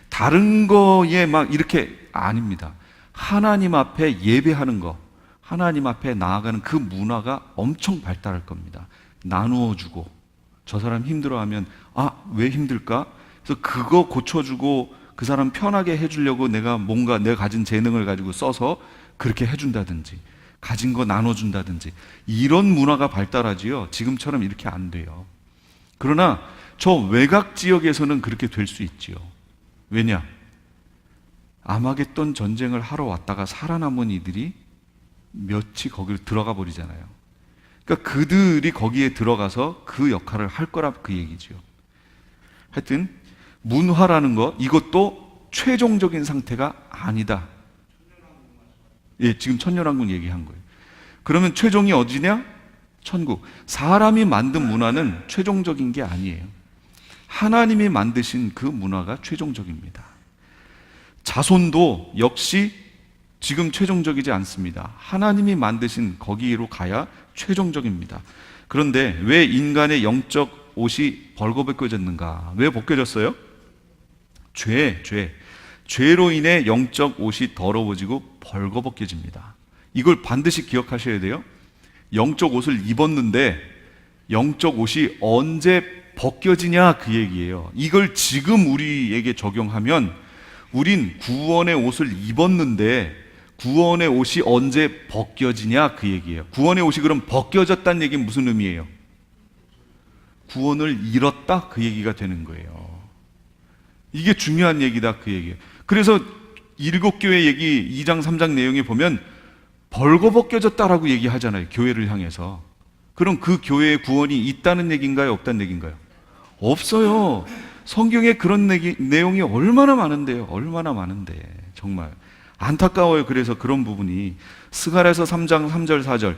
다른 거에 막 이렇게 아닙니다. 하나님 앞에 예배하는 거, 하나님 앞에 나아가는 그 문화가 엄청 발달할 겁니다. 나누어 주고, 저 사람 힘들어하면 왜 힘들까? 그래서 그거 고쳐주고 그 사람 편하게 해주려고 내가 가진 재능을 가지고 써서 그렇게 해준다든지, 가진 거 나눠준다든지, 이런 문화가 발달하지요. 지금처럼 이렇게 안 돼요. 그러나 저 외곽 지역에서는 그렇게 될 수 있지요. 왜냐? 아마겟돈 전쟁을 하러 왔다가 살아남은 이들이 몇이 거기로 들어가 버리잖아요. 그러니까 그들이 거기에 들어가서 그 역할을 할 거라 그 얘기죠. 하여튼 문화라는 거, 이것도 최종적인 상태가 아니다. 지금 천년왕국 얘기한 거예요. 그러면 최종이 어디냐? 천국. 사람이 만든 문화는 최종적인 게 아니에요. 하나님이 만드신 그 문화가 최종적입니다. 자손도 역시 지금 최종적이지 않습니다. 하나님이 만드신 거기로 가야 최종적입니다. 그런데 왜 인간의 영적 옷이 벌거벗겨졌는가? 왜 벗겨졌어요? 죄로 인해 영적 옷이 더러워지고 벌거벗겨집니다. 이걸 반드시 기억하셔야 돼요. 영적 옷을 입었는데 영적 옷이 언제 벗겨지냐, 그 얘기예요. 이걸 지금 우리에게 적용하면 우린 구원의 옷을 입었는데 구원의 옷이 언제 벗겨지냐, 그 얘기예요. 구원의 옷이 그럼 벗겨졌다는 얘기는 무슨 의미예요? 구원을 잃었다, 그 얘기가 되는 거예요. 이게 중요한 얘기다, 그 얘기예요. 그래서 7교회 얘기 2장 3장 내용에 보면 벌거벗겨졌다라고 얘기하잖아요, 교회를 향해서. 그럼 그 교회에 구원이 있다는 얘기인가요, 없다는 얘기인가요? 없어요. 성경에 그런 내용이 얼마나 많은데요. 얼마나 많은데 정말 안타까워요. 그래서 그런 부분이 스가랴서 3장 3절 4절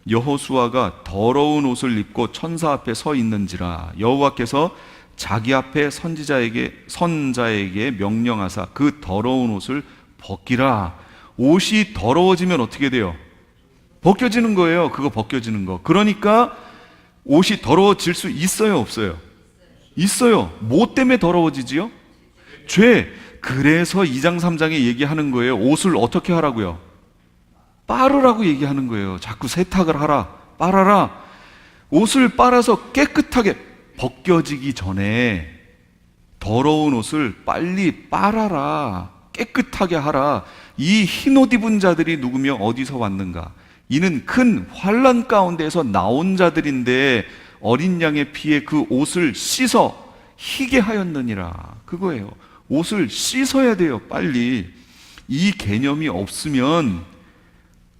여호수아가 더러운 옷을 입고 천사 앞에 서 있는지라 여호와께서 자기 앞에 선자에게 명령하사 그 더러운 옷을 벗기라. 옷이 더러워지면 어떻게 돼요? 벗겨지는 거예요. 그거 벗겨지는 거. 그러니까 옷이 더러워질 수 있어요, 없어요? 있어요. 뭐 때문에 더러워지지요? 그래서 2장 3장에 얘기하는 거예요. 옷을 어떻게 하라고요? 빨으라고 얘기하는 거예요. 자꾸 세탁을 하라, 빨아라. 옷을 빨아서 깨끗하게 벗겨지기 전에 더러운 옷을 빨리 빨아라, 깨끗하게 하라. 이 흰 옷 입은 자들이 누구며 어디서 왔는가? 이는 큰 환난 가운데에서 나온 자들인데 어린 양의 피에 그 옷을 씻어 희게 하였느니라. 그거예요. 옷을 씻어야 돼요, 빨리. 이 개념이 없으면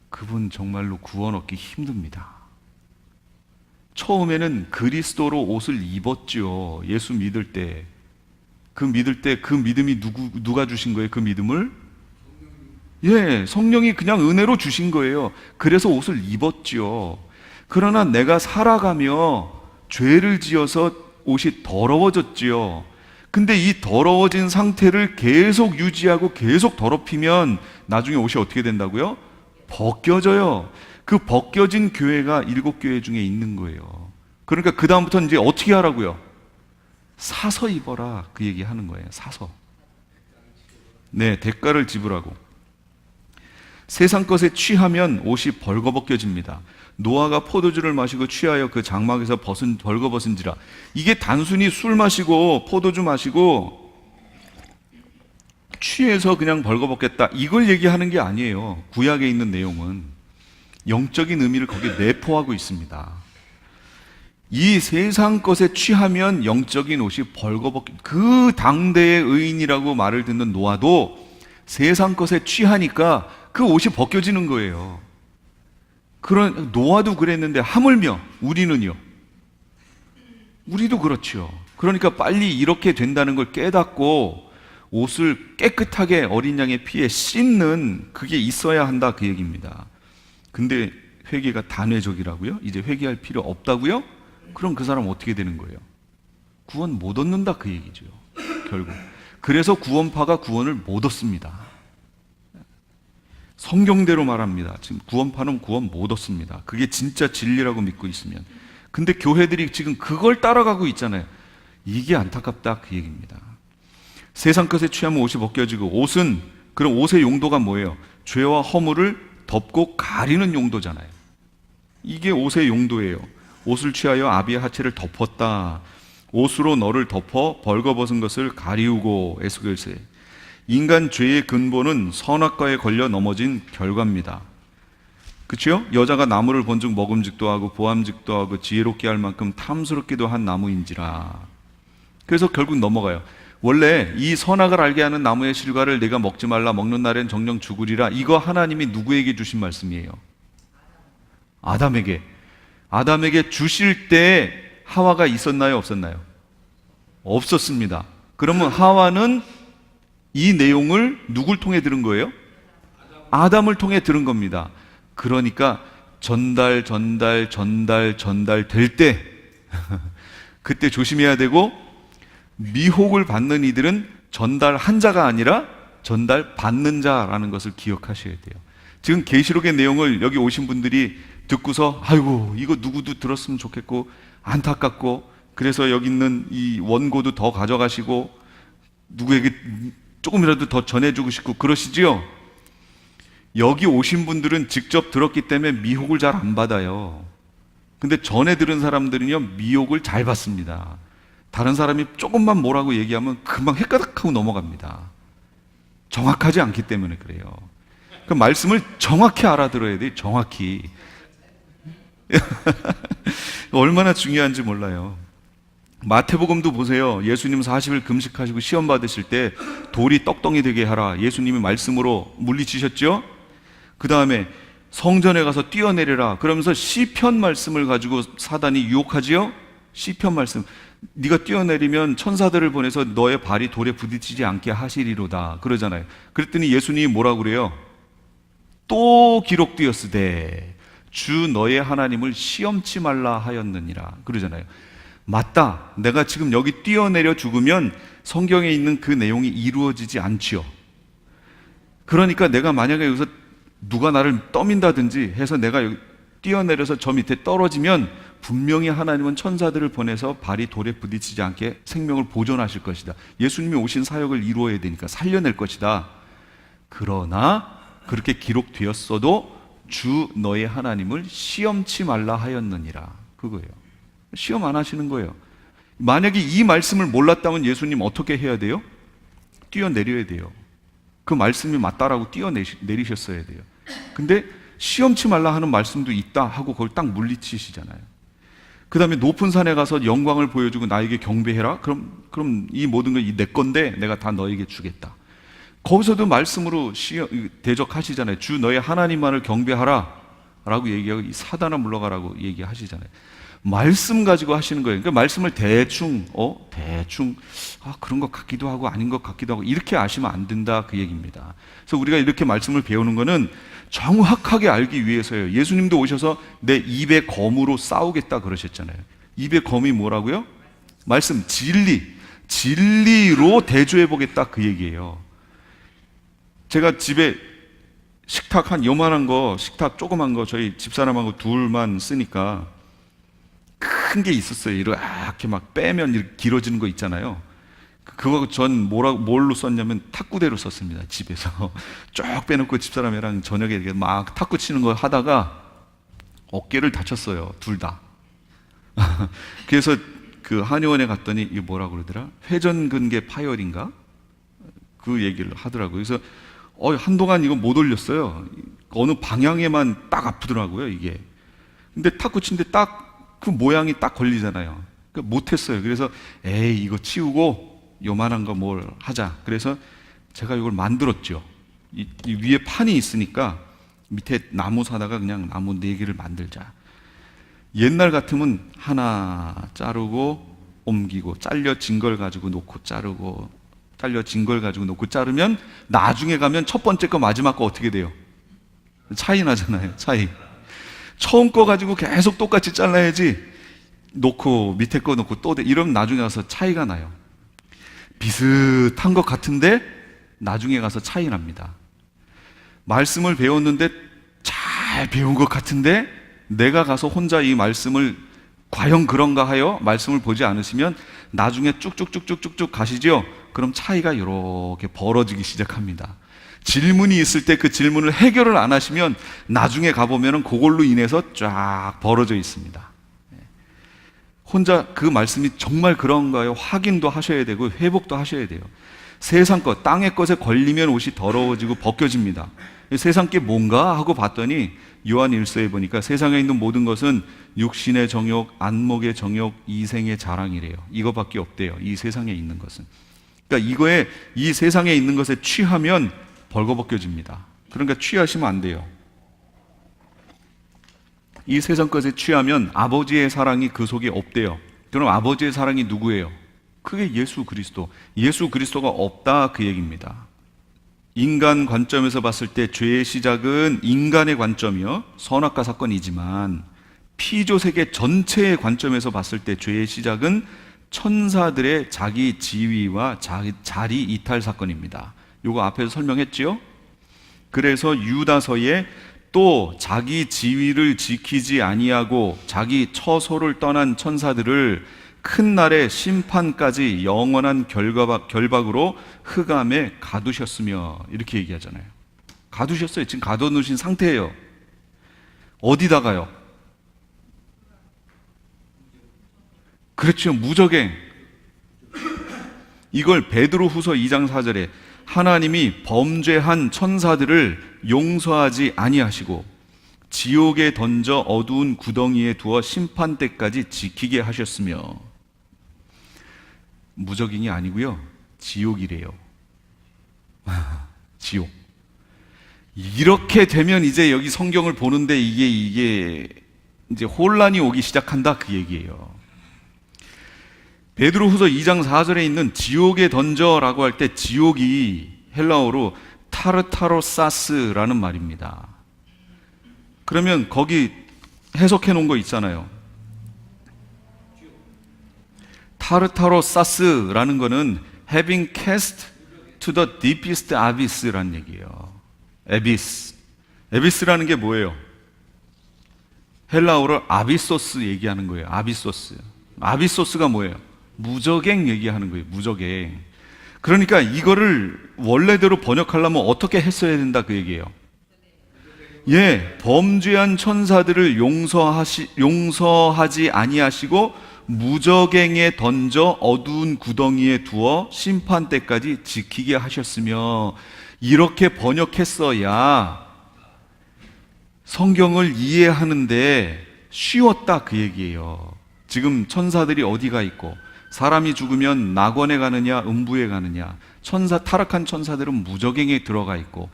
그분 정말로 구원 얻기 힘듭니다. 처음에는 그리스도로 옷을 입었죠. 예수 믿을 때. 그 믿음이 누가 주신 거예요? 그 믿음을? 예, 성령이 그냥 은혜로 주신 거예요. 그래서 옷을 입었죠. 그러나 내가 살아가며 죄를 지어서 옷이 더러워졌지요. 근데 이 더러워진 상태를 계속 유지하고 계속 더럽히면 나중에 옷이 어떻게 된다고요? 벗겨져요. 그 벗겨진 교회가 7교회 중에 있는 거예요. 그러니까 그 다음부터는 이제 어떻게 하라고요? 사서 입어라, 그 얘기 하는 거예요. 사서. 네, 대가를 지불하고. 세상 것에 취하면 옷이 벌거벗겨집니다. 노아가 포도주를 마시고 취하여 그 장막에서 벌거벗은지라. 이게 단순히 술 마시고 포도주 마시고 취해서 그냥 벌거벗겠다, 이걸 얘기하는 게 아니에요. 구약에 있는 내용은 영적인 의미를 거기에 내포하고 있습니다. 이 세상 것에 취하면 영적인 옷이 그 당대의 의인이라고 말을 듣는 노아도 세상 것에 취하니까 그 옷이 벗겨지는 거예요. 노아도 그랬는데 하물며 우리는요? 우리도 그렇죠. 그러니까 빨리 이렇게 된다는 걸 깨닫고 옷을 깨끗하게 어린 양의 피에 씻는 그게 있어야 한다, 그 얘기입니다. 근데 회개가 단회적이라고요? 이제 회개할 필요 없다고요? 그럼 그 사람 어떻게 되는 거예요? 구원 못 얻는다, 그 얘기죠, 결국. 그래서 구원파가 구원을 못 얻습니다. 성경대로 말합니다. 지금 구원파는 구원 못 얻습니다. 그게 진짜 진리라고 믿고 있으면. 근데 교회들이 지금 그걸 따라가고 있잖아요. 이게 안타깝다, 그 얘기입니다. 세상 것에 취하면 옷이 벗겨지고, 그럼 옷의 용도가 뭐예요? 죄와 허물을 덮고 가리는 용도잖아요. 이게 옷의 용도예요. 옷을 취하여 아비의 하체를 덮었다. 옷으로 너를 덮어 벌거벗은 것을 가리우고. 에스겔서에. 인간 죄의 근본은 선악과에 걸려 넘어진 결과입니다. 그렇죠? 여자가 나무를 본즉 먹음직도 하고 보암직도 하고 지혜롭게 할 만큼 탐스럽기도 한 나무인지라. 그래서 결국 넘어가요. 원래 이 선악을 알게 하는 나무의 실과를 내가 먹지 말라, 먹는 날엔 정령 죽으리라. 이거 하나님이 누구에게 주신 말씀이에요? 아담에게 주실 때 하와가 있었나요, 없었나요? 없었습니다. 그러면 하와는 이 내용을 누굴 통해 들은 거예요? 아담을 통해 들은 겁니다. 그러니까 전달 될 때 그때 조심해야 되고, 미혹을 받는 이들은 전달한 자가 아니라 전달 받는 자라는 것을 기억하셔야 돼요. 지금 계시록의 내용을 여기 오신 분들이 듣고서 아이고 이거 누구도 들었으면 좋겠고 안타깝고, 그래서 여기 있는 이 원고도 더 가져가시고 누구에게 조금이라도 더 전해주고 싶고 그러시지요. 여기 오신 분들은 직접 들었기 때문에 미혹을 잘 안 받아요. 근데 전에 들은 사람들은요, 미혹을 잘 받습니다. 다른 사람이 조금만 뭐라고 얘기하면 금방 헷가닥하고 넘어갑니다. 정확하지 않기 때문에 그래요. 그 말씀을 정확히 알아들어야 돼요. 정확히. 얼마나 중요한지 몰라요. 마태복음도 보세요. 예수님 40일 금식하시고 시험 받으실 때 돌이 떡덩이 되게 하라, 예수님이 말씀으로 물리치셨죠. 그 다음에 성전에 가서 뛰어내려라 그러면서 시편 말씀을 가지고 사단이 유혹하지요. 시편 말씀, 네가 뛰어내리면 천사들을 보내서 너의 발이 돌에 부딪히지 않게 하시리로다 그러잖아요. 그랬더니 예수님이 뭐라고 그래요? 또 기록되었으되 주 너의 하나님을 시험치 말라 하였느니라 그러잖아요. 맞다, 내가 지금 여기 뛰어내려 죽으면 성경에 있는 그 내용이 이루어지지 않지요. 그러니까 내가 만약에 여기서 누가 나를 떠민다든지 해서 내가 여기 뛰어내려서 저 밑에 떨어지면 분명히 하나님은 천사들을 보내서 발이 돌에 부딪히지 않게 생명을 보존하실 것이다. 예수님이 오신 사역을 이루어야 되니까 살려낼 것이다. 그러나 그렇게 기록되었어도 주 너의 하나님을 시험치 말라 하였느니라. 그거예요. 시험 안 하시는 거예요. 만약에 이 말씀을 몰랐다면 예수님 어떻게 해야 돼요? 뛰어내려야 돼요. 그 말씀이 맞다라고 뛰어내리셨어야 돼요. 근데 시험치 말라 하는 말씀도 있다 하고 그걸 딱 물리치시잖아요. 그 다음에 높은 산에 가서 영광을 보여주고 나에게 경배해라. 그럼 이 모든 건 내 건데 내가 다 너에게 주겠다. 거기서도 말씀으로 대적하시잖아요. 주 너의 하나님만을 경배하라 라고 얘기하고 이 사단아 물러가라고 얘기하시잖아요. 말씀 가지고 하시는 거예요. 그러니까 말씀을 대충 그런 것 같기도 하고 아닌 것 같기도 하고 이렇게 아시면 안 된다 그 얘기입니다. 그래서 우리가 이렇게 말씀을 배우는 거는 정확하게 알기 위해서예요. 예수님도 오셔서 내 입의 검으로 싸우겠다 그러셨잖아요. 입의 검이 뭐라고요? 말씀, 진리로 대조해 보겠다 그 얘기예요. 제가 집에 식탁 한 요만한 거, 식탁 조그만 거 저희 집사람하고 둘만 쓰니까 큰 게 있었어요. 이렇게 막 빼면 이렇게 길어지는 거 있잖아요. 그거 전 뭘로 썼냐면 탁구대로 썼습니다. 집에서 쭉 빼놓고 집사람이랑 저녁에 막 탁구 치는 거 하다가 어깨를 다쳤어요. 둘 다. 그래서 그 한의원에 갔더니 이게 뭐라고 그러더라? 회전근개 파열인가? 그 얘기를 하더라고요. 그래서 한동안 이거 못 올렸어요. 어느 방향에만 딱 아프더라고요, 이게. 근데 탁구 치는데 딱 그 모양이 딱 걸리잖아요. 그러니까 못했어요. 그래서 이거 치우고 요만한 거 뭘 하자. 그래서 제가 이걸 만들었죠. 이 위에 판이 있으니까 밑에 나무 사다가 그냥 나무 4개를 만들자. 옛날 같으면 하나 자르고 옮기고 잘려진 걸 가지고 놓고 자르고 잘려진 걸 가지고 놓고 자르면 나중에 가면 첫 번째 거 마지막 거 어떻게 돼요? 차이 나잖아요. 차이. 처음 거 가지고 계속 똑같이 잘라야지 놓고 밑에 거 놓고 또 이러면 나중에 가서 차이가 나요. 비슷한 것 같은데 나중에 가서 차이 납니다. 말씀을 배웠는데 잘 배운 것 같은데 내가 가서 혼자 이 말씀을 과연 그런가 하여 말씀을 보지 않으시면 나중에 쭉쭉쭉쭉쭉 가시죠. 그럼 차이가 이렇게 벌어지기 시작합니다. 질문이 있을 때 그 질문을 해결을 안 하시면 나중에 가보면 그걸로 인해서 쫙 벌어져 있습니다. 혼자 그 말씀이 정말 그런가요? 확인도 하셔야 되고 회복도 하셔야 돼요. 세상 것, 땅의 것에 걸리면 옷이 더러워지고 벗겨집니다. 세상 게 뭔가 하고 봤더니 요한 1서에 보니까 세상에 있는 모든 것은 육신의 정욕, 안목의 정욕, 이생의 자랑이래요. 이거밖에 없대요. 이 세상에 있는 것은. 그러니까 이 세상에 있는 것에 취하면 벌거벗겨집니다. 그러니까 취하시면 안 돼요. 이 세상 것에 취하면 아버지의 사랑이 그 속에 없대요. 그럼 아버지의 사랑이 누구예요? 그게 예수 그리스도. 예수 그리스도가 없다 그 얘기입니다. 인간 관점에서 봤을 때 죄의 시작은 인간의 관점이요, 선악과 사건이지만 피조 세계 전체의 관점에서 봤을 때 죄의 시작은 천사들의 자기 지위와 자리 이탈 사건입니다. 요거 앞에서 설명했지요? 그래서 유다서에 또 자기 지위를 지키지 아니하고 자기 처소를 떠난 천사들을 큰 날의 심판까지 영원한 결박으로 흑암에 가두셨으며 이렇게 얘기하잖아요. 가두셨어요. 지금 가둬놓으신 상태예요. 어디다가요? 그렇죠. 무적행. 이걸 베드로후서 2장 4절에 하나님이 범죄한 천사들을 용서하지 아니하시고 지옥에 던져 어두운 구덩이에 두어 심판 때까지 지키게 하셨으며, 무적인이 아니고요, 지옥이래요. 지옥. 이렇게 되면 이제 여기 성경을 보는데 이게 이제 혼란이 오기 시작한다 그 얘기예요. 베드로후서 2장 4절에 있는 지옥에 던져라고 할 때 지옥이 헬라어로 타르타로사스라는 말입니다. 그러면 거기 해석해 놓은 거 있잖아요. 타르타로사스라는 거는 having cast to the deepest abyss라는 얘기예요. 에비스. 에비스라는 게 뭐예요? 헬라어로 아비소스 얘기하는 거예요. 아비소스. 아비소스가 뭐예요? 무적행 얘기하는 거예요. 무적행. 그러니까 이거를 원래대로 번역하려면 어떻게 했어야 된다 그 얘기예요. 예, 범죄한 천사들을 용서하지 아니하시고 무적행에 던져 어두운 구덩이에 두어 심판 때까지 지키게 하셨으며, 이렇게 번역했어야 성경을 이해하는데 쉬웠다 그 얘기예요. 지금 천사들이 어디가 있고, 사람이 죽으면 낙원에 가느냐 음부에 가느냐, 타락한 천사들은 무적행에 들어가 있고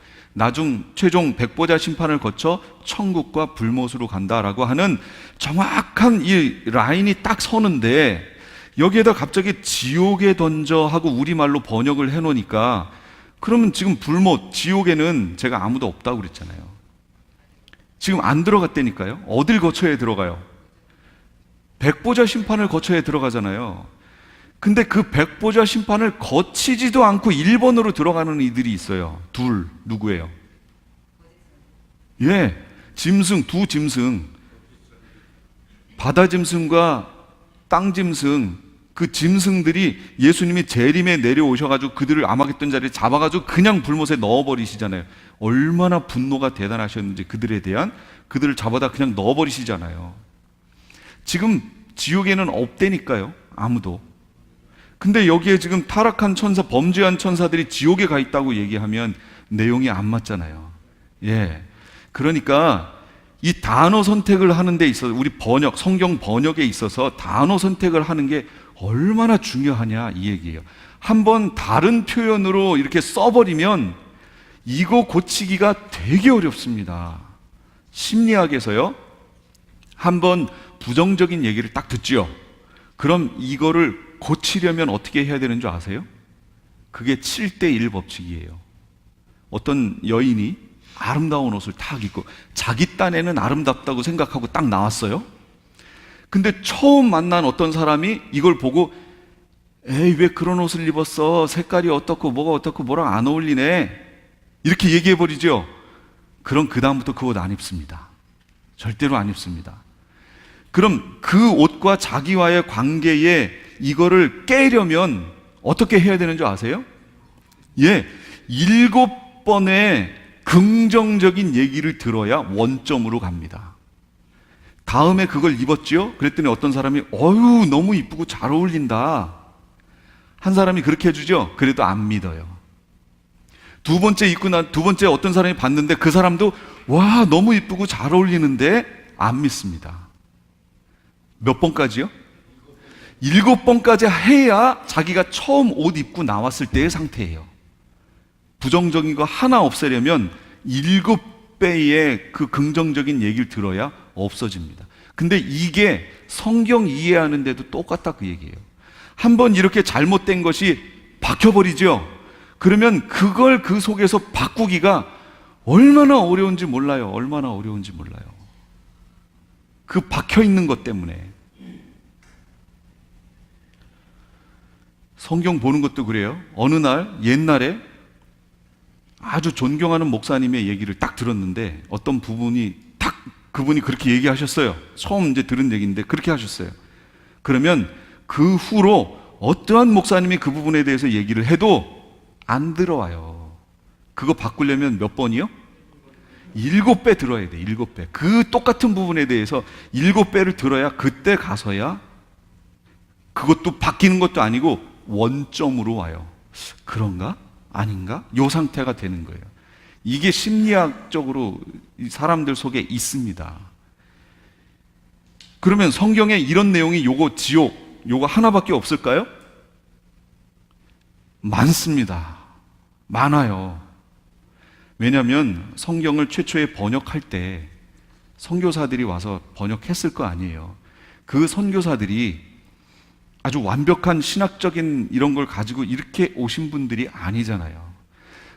최종 백보자 심판을 거쳐 천국과 불못으로 간다라고 하는 정확한 이 라인이 딱 서는데, 여기에다 갑자기 지옥에 던져 하고 우리말로 번역을 해놓으니까, 그러면 지금 불못, 지옥에는 제가 아무도 없다고 그랬잖아요. 지금 안 들어갔다니까요. 어딜 거쳐야 들어가요? 백보자 심판을 거쳐야 들어가잖아요. 근데 그 백보자 심판을 거치지도 않고 1번으로 들어가는 이들이 있어요. 둘, 누구예요? 예, 두 짐승. 바다 짐승과 땅 짐승, 그 짐승들이 예수님이 재림에 내려오셔가지고 그들을 아마겟돈 자리에 잡아가지고 그냥 불못에 넣어버리시잖아요. 얼마나 분노가 대단하셨는지, 그들을 잡아다 그냥 넣어버리시잖아요. 지금 지옥에는 없다니까요, 아무도. 근데 여기에 지금 타락한 천사, 범죄한 천사들이 지옥에 가 있다고 얘기하면 내용이 안 맞잖아요. 예. 그러니까 이 단어 선택을 하는 데 있어서, 우리 성경 번역에 있어서 단어 선택을 하는 게 얼마나 중요하냐 이 얘기예요. 한번 다른 표현으로 이렇게 써버리면 이거 고치기가 되게 어렵습니다. 심리학에서요, 한번 부정적인 얘기를 딱 듣죠. 그럼 이거를 고치려면 어떻게 해야 되는 줄 아세요? 그게 7대1 법칙이에요. 어떤 여인이 아름다운 옷을 탁 입고 자기 딴에는 아름답다고 생각하고 딱 나왔어요. 근데 처음 만난 어떤 사람이 이걸 보고, 에이 왜 그런 옷을 입었어, 색깔이 어떻고 뭐가 어떻고 뭐랑 안 어울리네, 이렇게 얘기해 버리죠. 그럼 그 다음부터 그 옷 안 입습니다. 절대로 안 입습니다. 그럼 그 옷과 자기와의 관계에 이거를 깨려면 어떻게 해야 되는 줄 아세요? 예, 7번의 긍정적인 얘기를 들어야 원점으로 갑니다. 다음에 그걸 입었죠? 그랬더니 어떤 사람이 어휴 너무 이쁘고 잘 어울린다, 한 사람이 그렇게 해주죠? 그래도 안 믿어요. 두 번째 어떤 사람이 봤는데 그 사람도 와 너무 이쁘고 잘 어울리는데 안 믿습니다. 몇 번까지요? 7번까지 해야 자기가 처음 옷 입고 나왔을 때의 상태예요. 부정적인 거 하나 없애려면 7배의 그 긍정적인 얘기를 들어야 없어집니다. 근데 이게 성경 이해하는데도 똑같다 그 얘기예요. 한번 이렇게 잘못된 것이 박혀버리죠. 그러면 그걸 그 속에서 바꾸기가 얼마나 어려운지 몰라요. 얼마나 어려운지 몰라요. 그 박혀있는 것 때문에. 성경 보는 것도 그래요. 어느 날 옛날에 아주 존경하는 목사님의 얘기를 딱 들었는데, 어떤 그분이 그렇게 얘기하셨어요. 처음 이제 들은 얘기인데 그렇게 하셨어요. 그러면 그 후로 어떠한 목사님이 그 부분에 대해서 얘기를 해도 안 들어와요. 그거 바꾸려면 몇 번이요? 7배 들어야 돼. 7배. 그 똑같은 부분에 대해서 7배를 들어야 그때 가서야 그것도 바뀌는 것도 아니고 원점으로 와요. 그런가? 아닌가? 요 상태가 되는 거예요. 이게 심리학적으로 사람들 속에 있습니다. 그러면 성경에 이런 내용이 요거 하나밖에 없을까요? 많습니다. 많아요. 왜냐하면 성경을 최초에 번역할 때 선교사들이 와서 번역했을 거 아니에요. 그 선교사들이 아주 완벽한 신학적인 이런 걸 가지고 이렇게 오신 분들이 아니잖아요.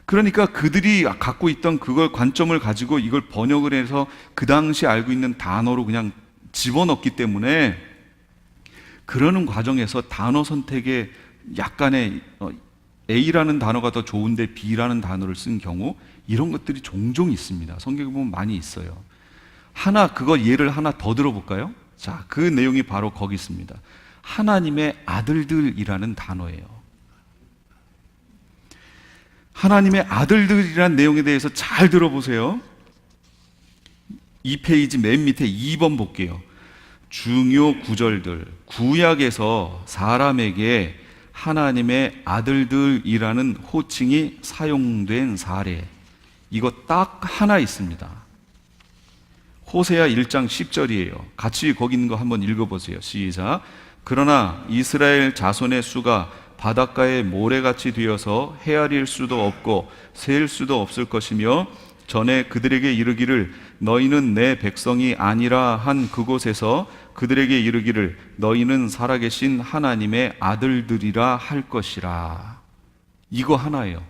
그러니까 그들이 갖고 있던 그걸 관점을 가지고 이걸 번역을 해서 그 당시 알고 있는 단어로 그냥 집어넣기 때문에, 그러는 과정에서 단어 선택에 약간의 A라는 단어가 더 좋은데 B라는 단어를 쓴 경우, 이런 것들이 종종 있습니다. 성경에 보면 많이 있어요. 그거 예를 하나 더 들어볼까요? 자, 그 내용이 바로 거기 있습니다. 하나님의 아들들이라는 단어예요. 하나님의 아들들이라는 내용에 대해서 잘 들어보세요. 2페이지 맨 밑에 2번 볼게요. 중요 구절들, 구약에서 사람에게 하나님의 아들들이라는 호칭이 사용된 사례, 이거 딱 하나 있습니다. 호세아 1장 10절이에요. 같이 거기 있는 거 한번 읽어보세요. 시작. 그러나 이스라엘 자손의 수가 바닷가의 모래같이 되어서 헤아릴 수도 없고 셀 수도 없을 것이며 전에 그들에게 이르기를 너희는 내 백성이 아니라 한 그곳에서 그들에게 이르기를 너희는 살아계신 하나님의 아들들이라 할 것이라. 이거 하나예요.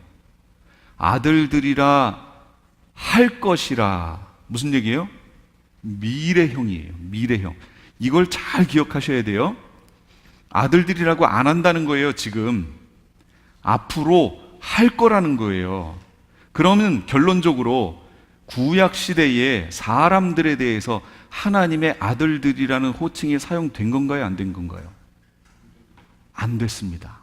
아들들이라 할 것이라. 무슨 얘기예요? 미래형이에요. 미래형. 이걸 잘 기억하셔야 돼요. 아들들이라고 안 한다는 거예요. 지금 앞으로 할 거라는 거예요. 그러면 결론적으로 구약 시대에 사람들에 대해서 하나님의 아들들이라는 호칭이 사용된 건가요? 안 된 건가요? 안 됐습니다.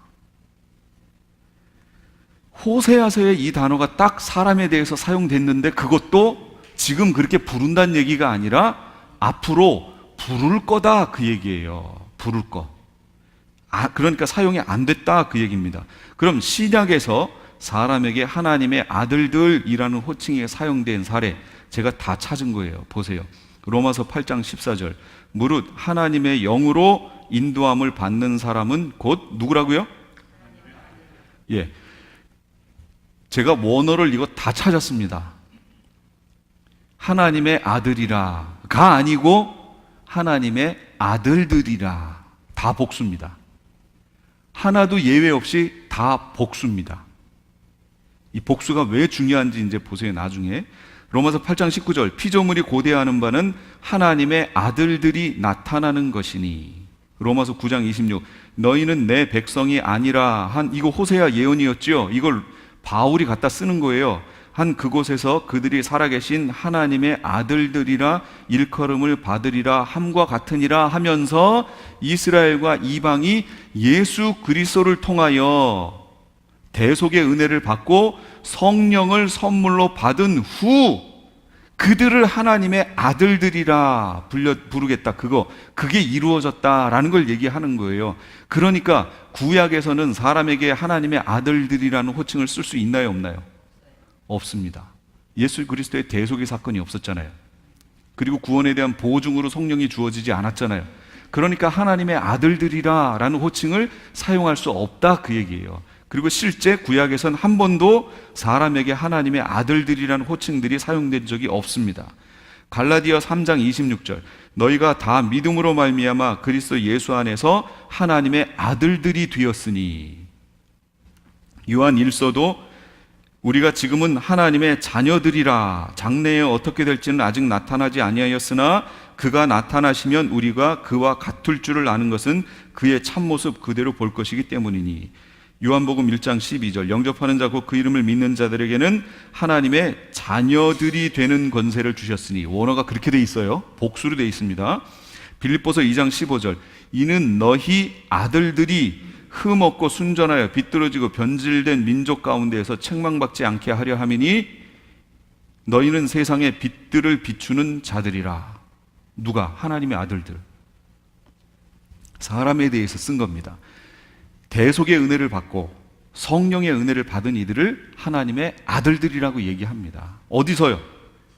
호세아서에 이 단어가 딱 사람에 대해서 사용됐는데 그것도 지금 그렇게 부른다는 얘기가 아니라 앞으로 부를 거다 그 얘기예요. 부를 거. 그러니까 사용이 안 됐다 그 얘기입니다. 그럼 신약에서 사람에게 하나님의 아들들이라는 호칭이 사용된 사례 제가 다 찾은 거예요. 보세요. 로마서 8장 14절. 무릇 하나님의 영으로 인도함을 받는 사람은 곧 누구라고요? 예. 제가 원어를 이거 다 찾았습니다. 하나님의 아들이라가 아니고 하나님의 아들들이라. 다 복수입니다. 하나도 예외 없이 다 복수입니다. 이 복수가 왜 중요한지 이제 보세요. 나중에 로마서 8장 19절. 피조물이 고대하는 바는 하나님의 아들들이 나타나는 것이니. 로마서 9장 26. 너희는 내 백성이 아니라 한, 이거 호세아 예언이었죠. 이걸 바울이 갖다 쓰는 거예요. 한 그곳에서 그들이 살아계신 하나님의 아들들이라 일컬음을 받으리라 함과 같으니라 하면서 이스라엘과 이방이 예수 그리스도를 통하여 대속의 은혜를 받고 성령을 선물로 받은 후 그들을 하나님의 아들들이라 부르겠다. 그게 이루어졌다라는 걸 얘기하는 거예요. 그러니까 구약에서는 사람에게 하나님의 아들들이라는 호칭을 쓸 수 있나요, 없나요? 없습니다. 예수 그리스도의 대속의 사건이 없었잖아요. 그리고 구원에 대한 보증으로 성령이 주어지지 않았잖아요. 그러니까 하나님의 아들들이라는 호칭을 사용할 수 없다 그 얘기예요. 그리고 실제 구약에선 한 번도 사람에게 하나님의 아들들이라는 호칭들이 사용된 적이 없습니다. 갈라디아 3장 26절. 너희가 다 믿음으로 말미암아 그리스도 예수 안에서 하나님의 아들들이 되었으니. 요한 1서도 우리가 지금은 하나님의 자녀들이라. 장래에 어떻게 될지는 아직 나타나지 아니하였으나 그가 나타나시면 우리가 그와 같을 줄을 아는 것은 그의 참모습 그대로 볼 것이기 때문이니. 요한복음 1장 12절. 영접하는 자 곧 그 이름을 믿는 자들에게는 하나님의 자녀들이 되는 권세를 주셨으니. 원어가 그렇게 돼 있어요. 복수로 돼 있습니다. 빌립보서 2장 15절. 이는 너희 아들들이 흠없고 순전하여 비뚤어지고 변질된 민족 가운데에서 책망받지 않게 하려 함이니 너희는 세상의 빛들을 비추는 자들이라. 누가? 하나님의 아들들. 사람에 대해서 쓴 겁니다. 대속의 은혜를 받고 성령의 은혜를 받은 이들을 하나님의 아들들이라고 얘기합니다. 어디서요?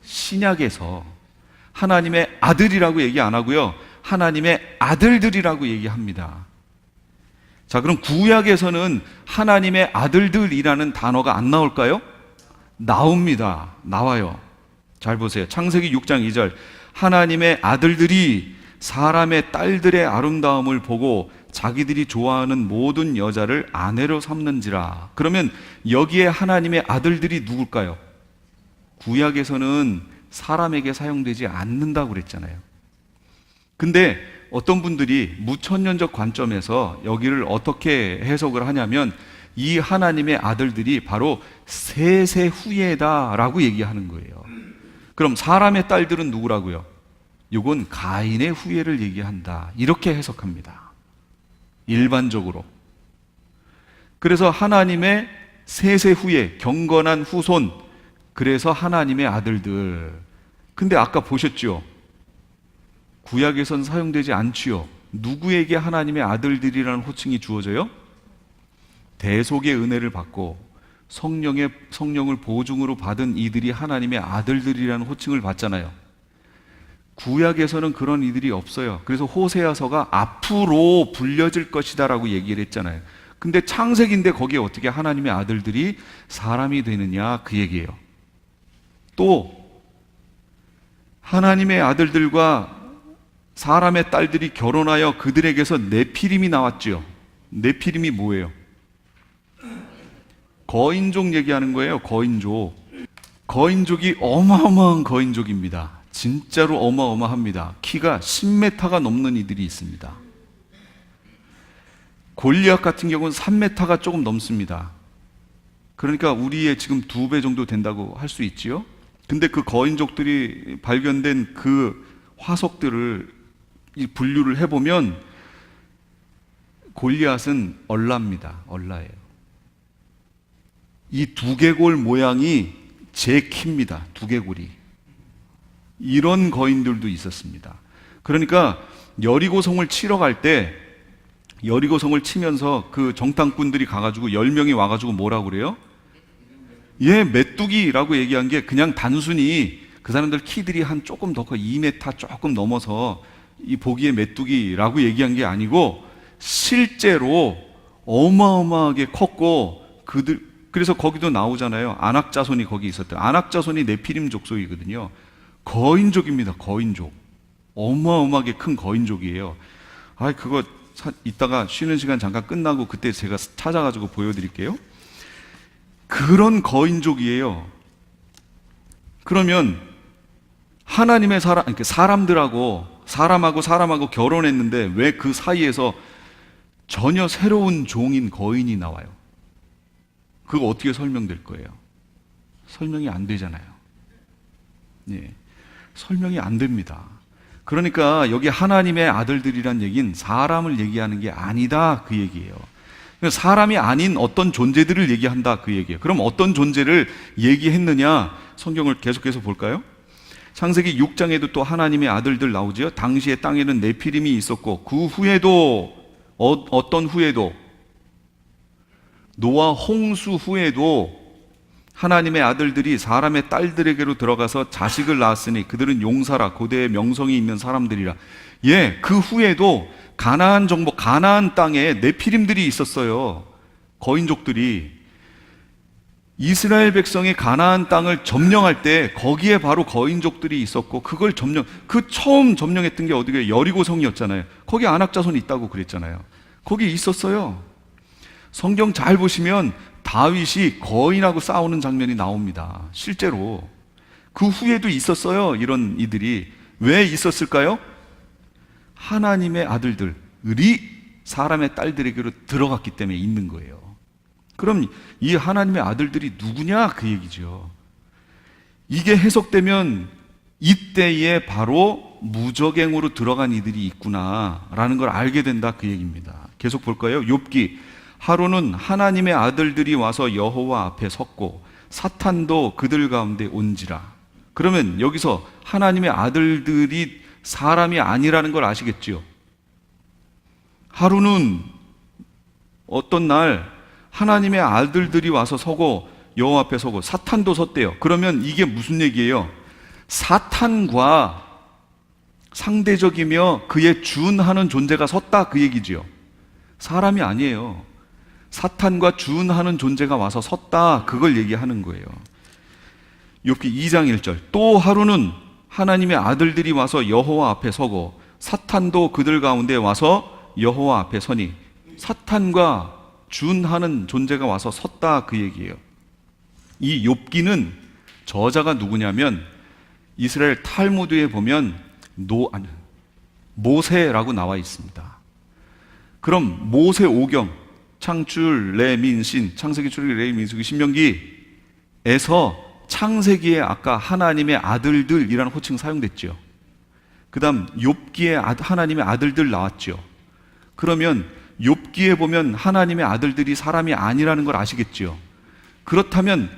신약에서 하나님의 아들이라고 얘기 안 하고요. 하나님의 아들들이라고 얘기합니다. 자, 그럼 구약에서는 하나님의 아들들이라는 단어가 안 나올까요? 나옵니다. 나와요. 잘 보세요. 창세기 6장 2절. 하나님의 아들들이 사람의 딸들의 아름다움을 보고 자기들이 좋아하는 모든 여자를 아내로 삼는지라. 그러면 여기에 하나님의 아들들이 누굴까요? 구약에서는 사람에게 사용되지 않는다고 그랬잖아요. 근데 어떤 분들이 무천년적 관점에서 여기를 어떻게 해석을 하냐면 이 하나님의 아들들이 바로 세세 후예다라고 얘기하는 거예요. 그럼 사람의 딸들은 누구라고요? 이건 가인의 후예를 얘기한다. 이렇게 해석합니다. 일반적으로. 그래서 하나님의 세세 후예, 경건한 후손, 그래서 하나님의 아들들. 근데 아까 보셨죠? 구약에선 사용되지 않지요. 누구에게 하나님의 아들들이라는 호칭이 주어져요? 대속의 은혜를 받고 성령을 보증으로 받은 이들이 하나님의 아들들이라는 호칭을 받잖아요. 구약에서는 그런 이들이 없어요. 그래서 호세아서가 앞으로 불려질 것이다 라고 얘기를 했잖아요. 근데 창세기인데 거기에 어떻게 하나님의 아들들이 사람이 되느냐, 그 얘기예요. 또 하나님의 아들들과 사람의 딸들이 결혼하여 그들에게서 네피림이 나왔죠. 네피림이 뭐예요? 거인족 얘기하는 거예요. 거인족. 거인족이 어마어마한 거인족입니다. 진짜로 어마어마합니다. 키가 10m가 넘는 이들이 있습니다. 골리앗 같은 경우는 3m가 조금 넘습니다. 그러니까 우리의 지금 2배 정도 된다고 할 수 있지요. 근데 그 거인족들이 발견된 그 화석들을 분류를 해보면 골리앗은 얼라입니다. 얼라예요. 이 두개골 모양이 제 키입니다. 두개골이. 이런 거인들도 있었습니다. 그러니까 여리고성을 치러 갈 때 여리고성을 치면서 그 정탐꾼들이 가가지고 10명이 와가지고 뭐라고 그래요? 예, 메뚜기라고 얘기한 게 그냥 단순히 그 사람들 키들이 한 조금 더 커 2m 조금 넘어서 이 보기에 메뚜기라고 얘기한 게 아니고 실제로 어마어마하게 컸고 그래서 거기도 나오잖아요. 아낙자손이 거기 있었대요. 아낙자손이 네피림 족속이거든요. 거인족입니다. 거인족. 어마어마하게 큰 거인족이에요. 그거 이따가 쉬는 시간 잠깐 끝나고 그때 제가 찾아가지고 보여드릴게요. 그런 거인족이에요. 그러면 하나님의 사람하고 사람하고 결혼했는데 왜 그 사이에서 전혀 새로운 종인 거인이 나와요? 그거 어떻게 설명될 거예요? 설명이 안 되잖아요. 예, 설명이 안 됩니다. 그러니까 여기 하나님의 아들들이란 얘기는 사람을 얘기하는 게 아니다, 그 얘기예요. 사람이 아닌 어떤 존재들을 얘기한다, 그 얘기예요. 그럼 어떤 존재를 얘기했느냐? 성경을 계속해서 볼까요? 창세기 6장에도 또 하나님의 아들들 나오죠. 당시에 땅에는 네피림이 있었고 그 후에도 어떤 후에도 노아 홍수 후에도 하나님의 아들들이 사람의 딸들에게로 들어가서 자식을 낳았으니 그들은 용사라 고대의 명성이 있는 사람들이라. 예, 그 후에도 가나안 땅에 네피림들이 있었어요. 거인족들이. 이스라엘 백성이 가나안 땅을 점령할 때 거기에 바로 거인족들이 있었고 그걸 처음 점령했던 게 어디게 여리고성이었잖아요. 거기 아낙자손이 있다고 그랬잖아요. 거기 있었어요. 성경 잘 보시면 다윗이 거인하고 싸우는 장면이 나옵니다. 실제로. 그 후에도 있었어요. 이런 이들이. 왜 있었을까요? 하나님의 아들들이 사람의 딸들에게로 들어갔기 때문에 있는 거예요. 그럼 이 하나님의 아들들이 누구냐? 그 얘기죠. 이게 해석되면 이때에 바로 무저갱으로 들어간 이들이 있구나라는 걸 알게 된다, 그 얘기입니다. 계속 볼까요? 욥기. 하루는 하나님의 아들들이 와서 여호와 앞에 섰고 사탄도 그들 가운데 온지라. 그러면 여기서 하나님의 아들들이 사람이 아니라는 걸 아시겠지요? 하루는 어떤 날 하나님의 아들들이 와서 서고 여호와 앞에 서고 사탄도 섰대요. 그러면 이게 무슨 얘기예요? 사탄과 상대적이며 그에 준하는 존재가 섰다, 그 얘기지요. 사람이 아니에요. 사탄과 준하는 존재가 와서 섰다, 그걸 얘기하는 거예요. 욥기 2장 1절. 또 하루는 하나님의 아들들이 와서 여호와 앞에 서고 사탄도 그들 가운데 와서 여호와 앞에 서니 사탄과 준하는 존재가 와서 섰다, 그 얘기예요. 이 욥기는 저자가 누구냐면 이스라엘 탈무드에 보면 모세라고 나와 있습니다. 그럼 모세 오경, 창출, 레민신, 창세기, 출애굽기, 레위, 민수기, 신명기에서 창세기에 아까 하나님의 아들들이라는 호칭 사용됐죠. 그다음 욥기에 하나님의 아들들 나왔죠. 그러면 욥기에 보면 하나님의 아들들이 사람이 아니라는 걸 아시겠죠. 그렇다면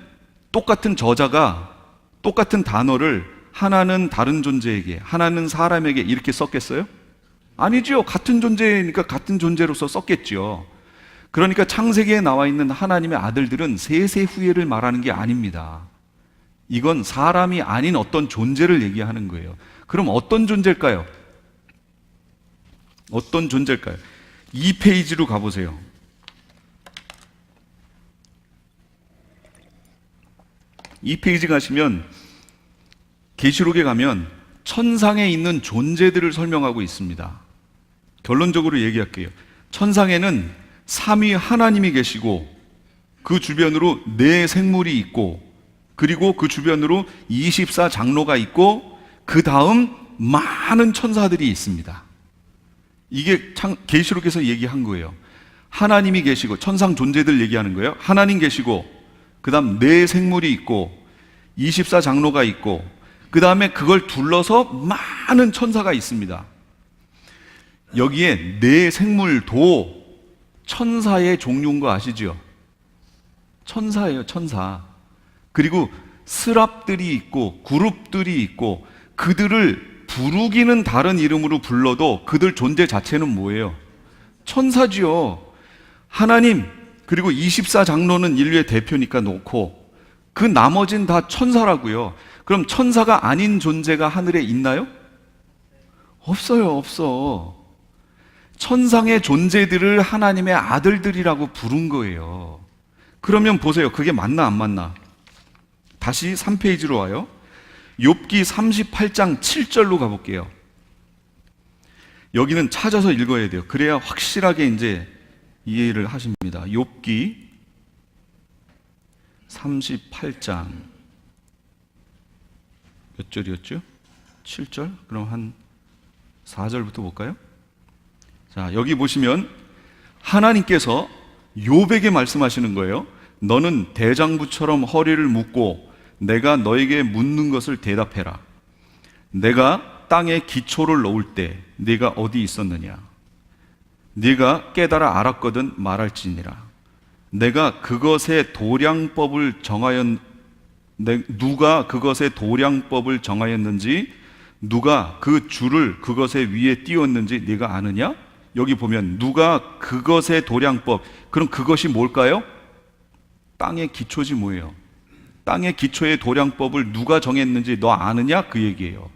똑같은 저자가 똑같은 단어를 하나는 다른 존재에게, 하나는 사람에게 이렇게 썼겠어요? 아니죠. 같은 존재니까 같은 존재로서 썼겠죠. 그러니까 창세기에 나와 있는 하나님의 아들들은 세세 후예를 말하는 게 아닙니다. 이건 사람이 아닌 어떤 존재를 얘기하는 거예요. 그럼 어떤 존재일까요? 어떤 존재일까요? 2페이지로 가보세요. 이 페이지 가시면 계시록에 가면 천상에 있는 존재들을 설명하고 있습니다. 결론적으로 얘기할게요. 천상에는 삼위 하나님이 계시고 그 주변으로 네 생물이 있고 그리고 그 주변으로 24장로가 있고 그 다음 많은 천사들이 있습니다. 이게 계시록에서 얘기한 거예요. 하나님이 계시고 천상 존재들 얘기하는 거예요. 하나님 계시고 그 다음 네 생물이 있고 24장로가 있고 그 다음에 그걸 둘러서 많은 천사가 있습니다. 여기에 네 생물도 천사의 종류인 거 아시죠? 천사예요, 천사. 그리고 스랍들이 있고 그룹들이 있고 그들을 부르기는 다른 이름으로 불러도 그들 존재 자체는 뭐예요? 천사지요. 하나님 그리고 24장로는 인류의 대표니까 놓고 그 나머진 다 천사라고요. 그럼 천사가 아닌 존재가 하늘에 있나요? 없어요, 없어. 천상의 존재들을 하나님의 아들들이라고 부른 거예요. 그러면 보세요. 그게 맞나 안 맞나? 다시 3페이지로 와요. 욥기 38장 7절로 가볼게요. 여기는 찾아서 읽어야 돼요. 그래야 확실하게 이제 이해를 하십니다. 욥기 38장 몇 절이었죠? 7절? 그럼 한 4절부터 볼까요? 자, 여기 보시면 하나님께서 욥에게 말씀하시는 거예요. 너는 대장부처럼 허리를 묶고 내가 너에게 묻는 것을 대답해라. 내가 땅에 기초를 놓을 때 네가 어디 있었느냐? 네가 깨달아 알았거든 말할지니라. 내가 그것의 도량법을 누가 그것의 도량법을 정하였는지 누가 그 줄을 그것의 위에 띄웠는지 네가 아느냐? 여기 보면 누가 그것의 도량법, 그럼 그것이 뭘까요? 땅의 기초지 뭐예요? 땅의 기초의 도량법을 누가 정했는지 너 아느냐? 그 얘기예요.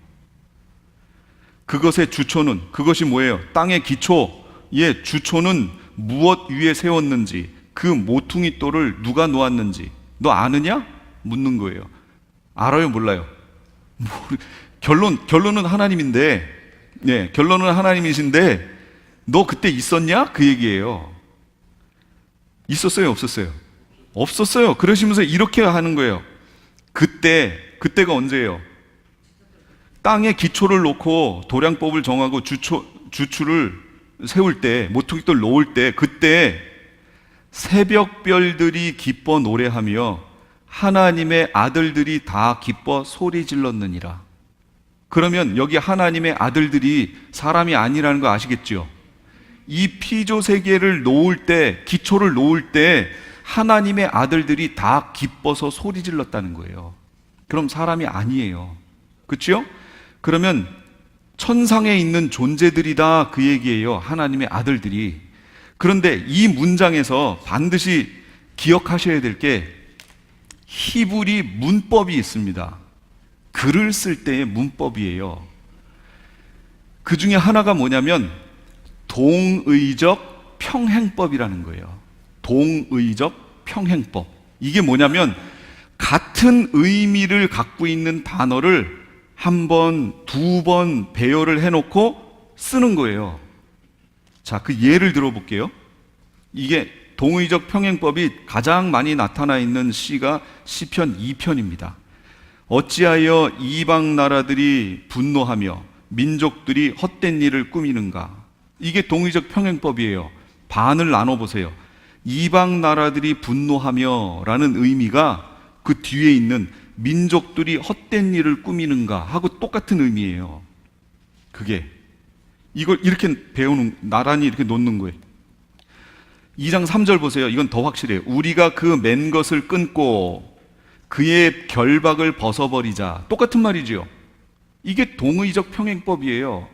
그것의 주초는, 그것이 뭐예요? 땅의 기초의 주초는 무엇 위에 세웠는지, 그 모퉁이 돌을 누가 놓았는지 너 아느냐? 묻는 거예요. 알아요? 몰라요? 결론은 하나님인데, 네, 결론은 하나님이신데 너 그때 있었냐? 그 얘기예요. 있었어요? 없었어요? 없었어요. 그러시면서 이렇게 하는 거예요. 그때가 언제예요? 땅에 기초를 놓고 도량법을 정하고 주추를 세울 때, 모퉁이돌 놓을 때, 그때 새벽별들이 기뻐 노래하며 하나님의 아들들이 다 기뻐 소리 질렀느니라. 그러면 여기 하나님의 아들들이 사람이 아니라는 거 아시겠죠? 이 피조 세계를 놓을 때, 기초를 놓을 때 하나님의 아들들이 다 기뻐서 소리 질렀다는 거예요. 그럼 사람이 아니에요. 그렇죠? 그러면 천상에 있는 존재들이다 그 얘기예요. 하나님의 아들들이. 그런데 이 문장에서 반드시 기억하셔야 될 게 히브리 문법이 있습니다. 글을 쓸 때의 문법이에요. 그 중에 하나가 뭐냐면 동의적 평행법이라는 거예요. 동의적 평행법. 이게 뭐냐면 같은 의미를 갖고 있는 단어를 한 번, 두 번 배열을 해놓고 쓰는 거예요. 자, 그 예를 들어볼게요. 이게 동의적 평행법이 가장 많이 나타나 있는 시가 시편 2편입니다. 어찌하여 이방 나라들이 분노하며 민족들이 헛된 일을 꾸미는가? 이게 동의적 평행법이에요. 반을 나눠보세요. 이방 나라들이 분노하며 라는 의미가 그 뒤에 있는 민족들이 헛된 일을 꾸미는가 하고 똑같은 의미예요. 그게 이걸 이렇게 배우는, 나란히 이렇게 놓는 거예요. 2장 3절 보세요. 이건 더 확실해요. 우리가 그 맨 것을 끊고 그의 결박을 벗어버리자. 똑같은 말이죠. 이게 동의적 평행법이에요.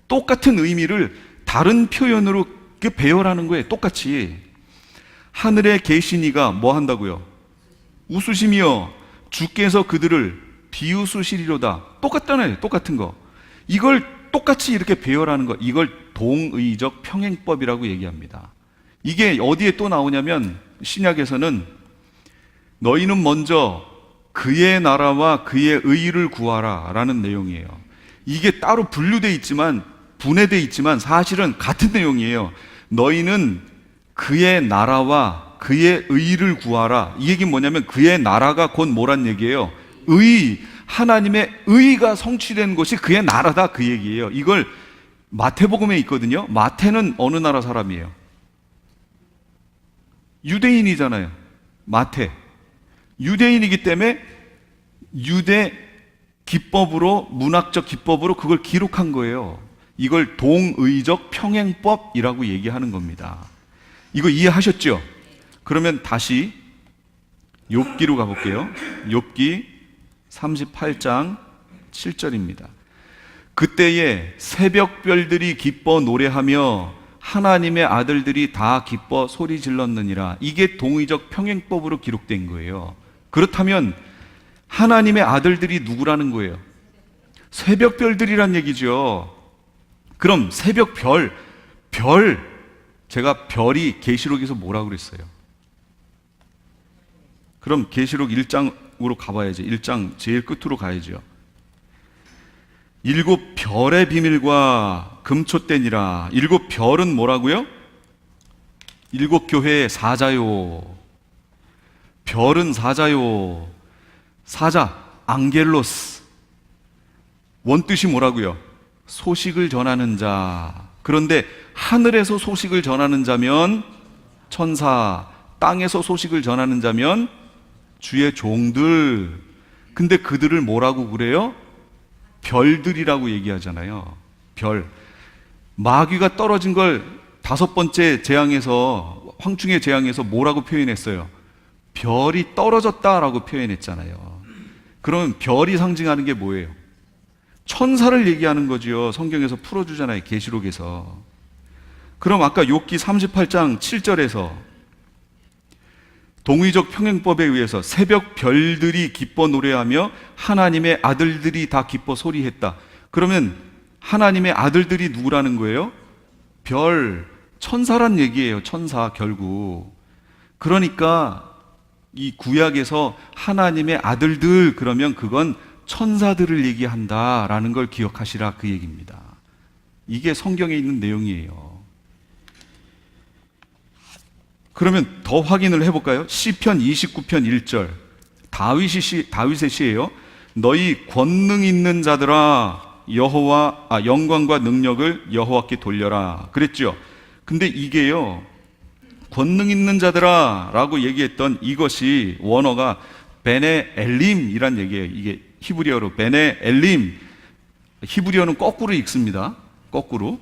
똑같은 의미를 다른 표현으로 배열하는 거예요. 똑같이. 하늘에 계신 이가 뭐 한다고요? 웃으시며 주께서 그들을 비웃으시리로다. 똑같잖아요. 똑같은 거. 이걸 똑같이 이렇게 배열하는 거, 이걸 동의적 평행법이라고 얘기합니다. 이게 어디에 또 나오냐면 신약에서는 너희는 먼저 그의 나라와 그의 의를 구하라 라는 내용이에요. 이게 따로 분류되어 있지만, 분해되어 있지만 사실은 같은 내용이에요. 너희는 그의 나라와 그의 의를 구하라. 이 얘기는 뭐냐면 그의 나라가 곧 뭐란 얘기예요? 의, 하나님의 의가 성취된 것이 그의 나라다, 그 얘기예요. 이걸 마태복음에 있거든요. 마태는 어느 나라 사람이에요? 유대인이잖아요. 마태. 유대인이기 때문에 유대 기법으로, 문학적 기법으로 그걸 기록한 거예요. 이걸 동의적 평행법이라고 얘기하는 겁니다. 이거 이해하셨죠? 그러면 다시 욥기로 가볼게요. 욥기 38장 7절입니다. 그때에 새벽별들이 기뻐 노래하며 하나님의 아들들이 다 기뻐 소리 질렀느니라. 이게 동의적 평행법으로 기록된 거예요. 그렇다면 하나님의 아들들이 누구라는 거예요? 새벽별들이란 얘기죠. 그럼 새벽별, 제가 별이 계시록에서 뭐라고 그랬어요? 그럼 계시록 1장으로 가봐야죠. 1장 제일 끝으로 가야죠. 7 별의 비밀과 금초대니라. 7 별은 뭐라고요? 7 교회의 사자요. 별은 사자요. 사자, 앙겔로스. 원뜻이 뭐라고요? 소식을 전하는 자. 그런데 하늘에서 소식을 전하는 자면 천사, 땅에서 소식을 전하는 자면 주의 종들. 근데 그들을 뭐라고 그래요? 별들이라고 얘기하잖아요. 별. 마귀가 떨어진 걸 5번째 재앙에서, 황충의 재앙에서 뭐라고 표현했어요? 별이 떨어졌다라고 표현했잖아요. 그러면 별이 상징하는 게 뭐예요? 천사를 얘기하는 거지요. 성경에서 풀어주잖아요. 계시록에서. 그럼 아까 욥기 38장 7절에서 동의적 평행법에 의해서 새벽 별들이 기뻐 노래하며 하나님의 아들들이 다 기뻐 소리했다. 그러면 하나님의 아들들이 누구라는 거예요? 별, 천사란 얘기예요. 천사, 결국. 그러니까 이 구약에서 하나님의 아들들, 그러면 그건 천사들을 얘기한다라는 걸 기억하시라, 그 얘기입니다. 이게 성경에 있는 내용이에요. 그러면 더 확인을 해볼까요? 시편 29편 1절. 다윗의 시예요. 너희 권능 있는 자들아, 영광과 능력을 여호와께 돌려라. 그랬죠. 근데 이게요, 권능 있는 자들아 라고 얘기했던 이것이 원어가 베네 엘림이란 얘기예요. 이게 히브리어로 베네 엘림. 히브리어는 거꾸로 읽습니다. 거꾸로.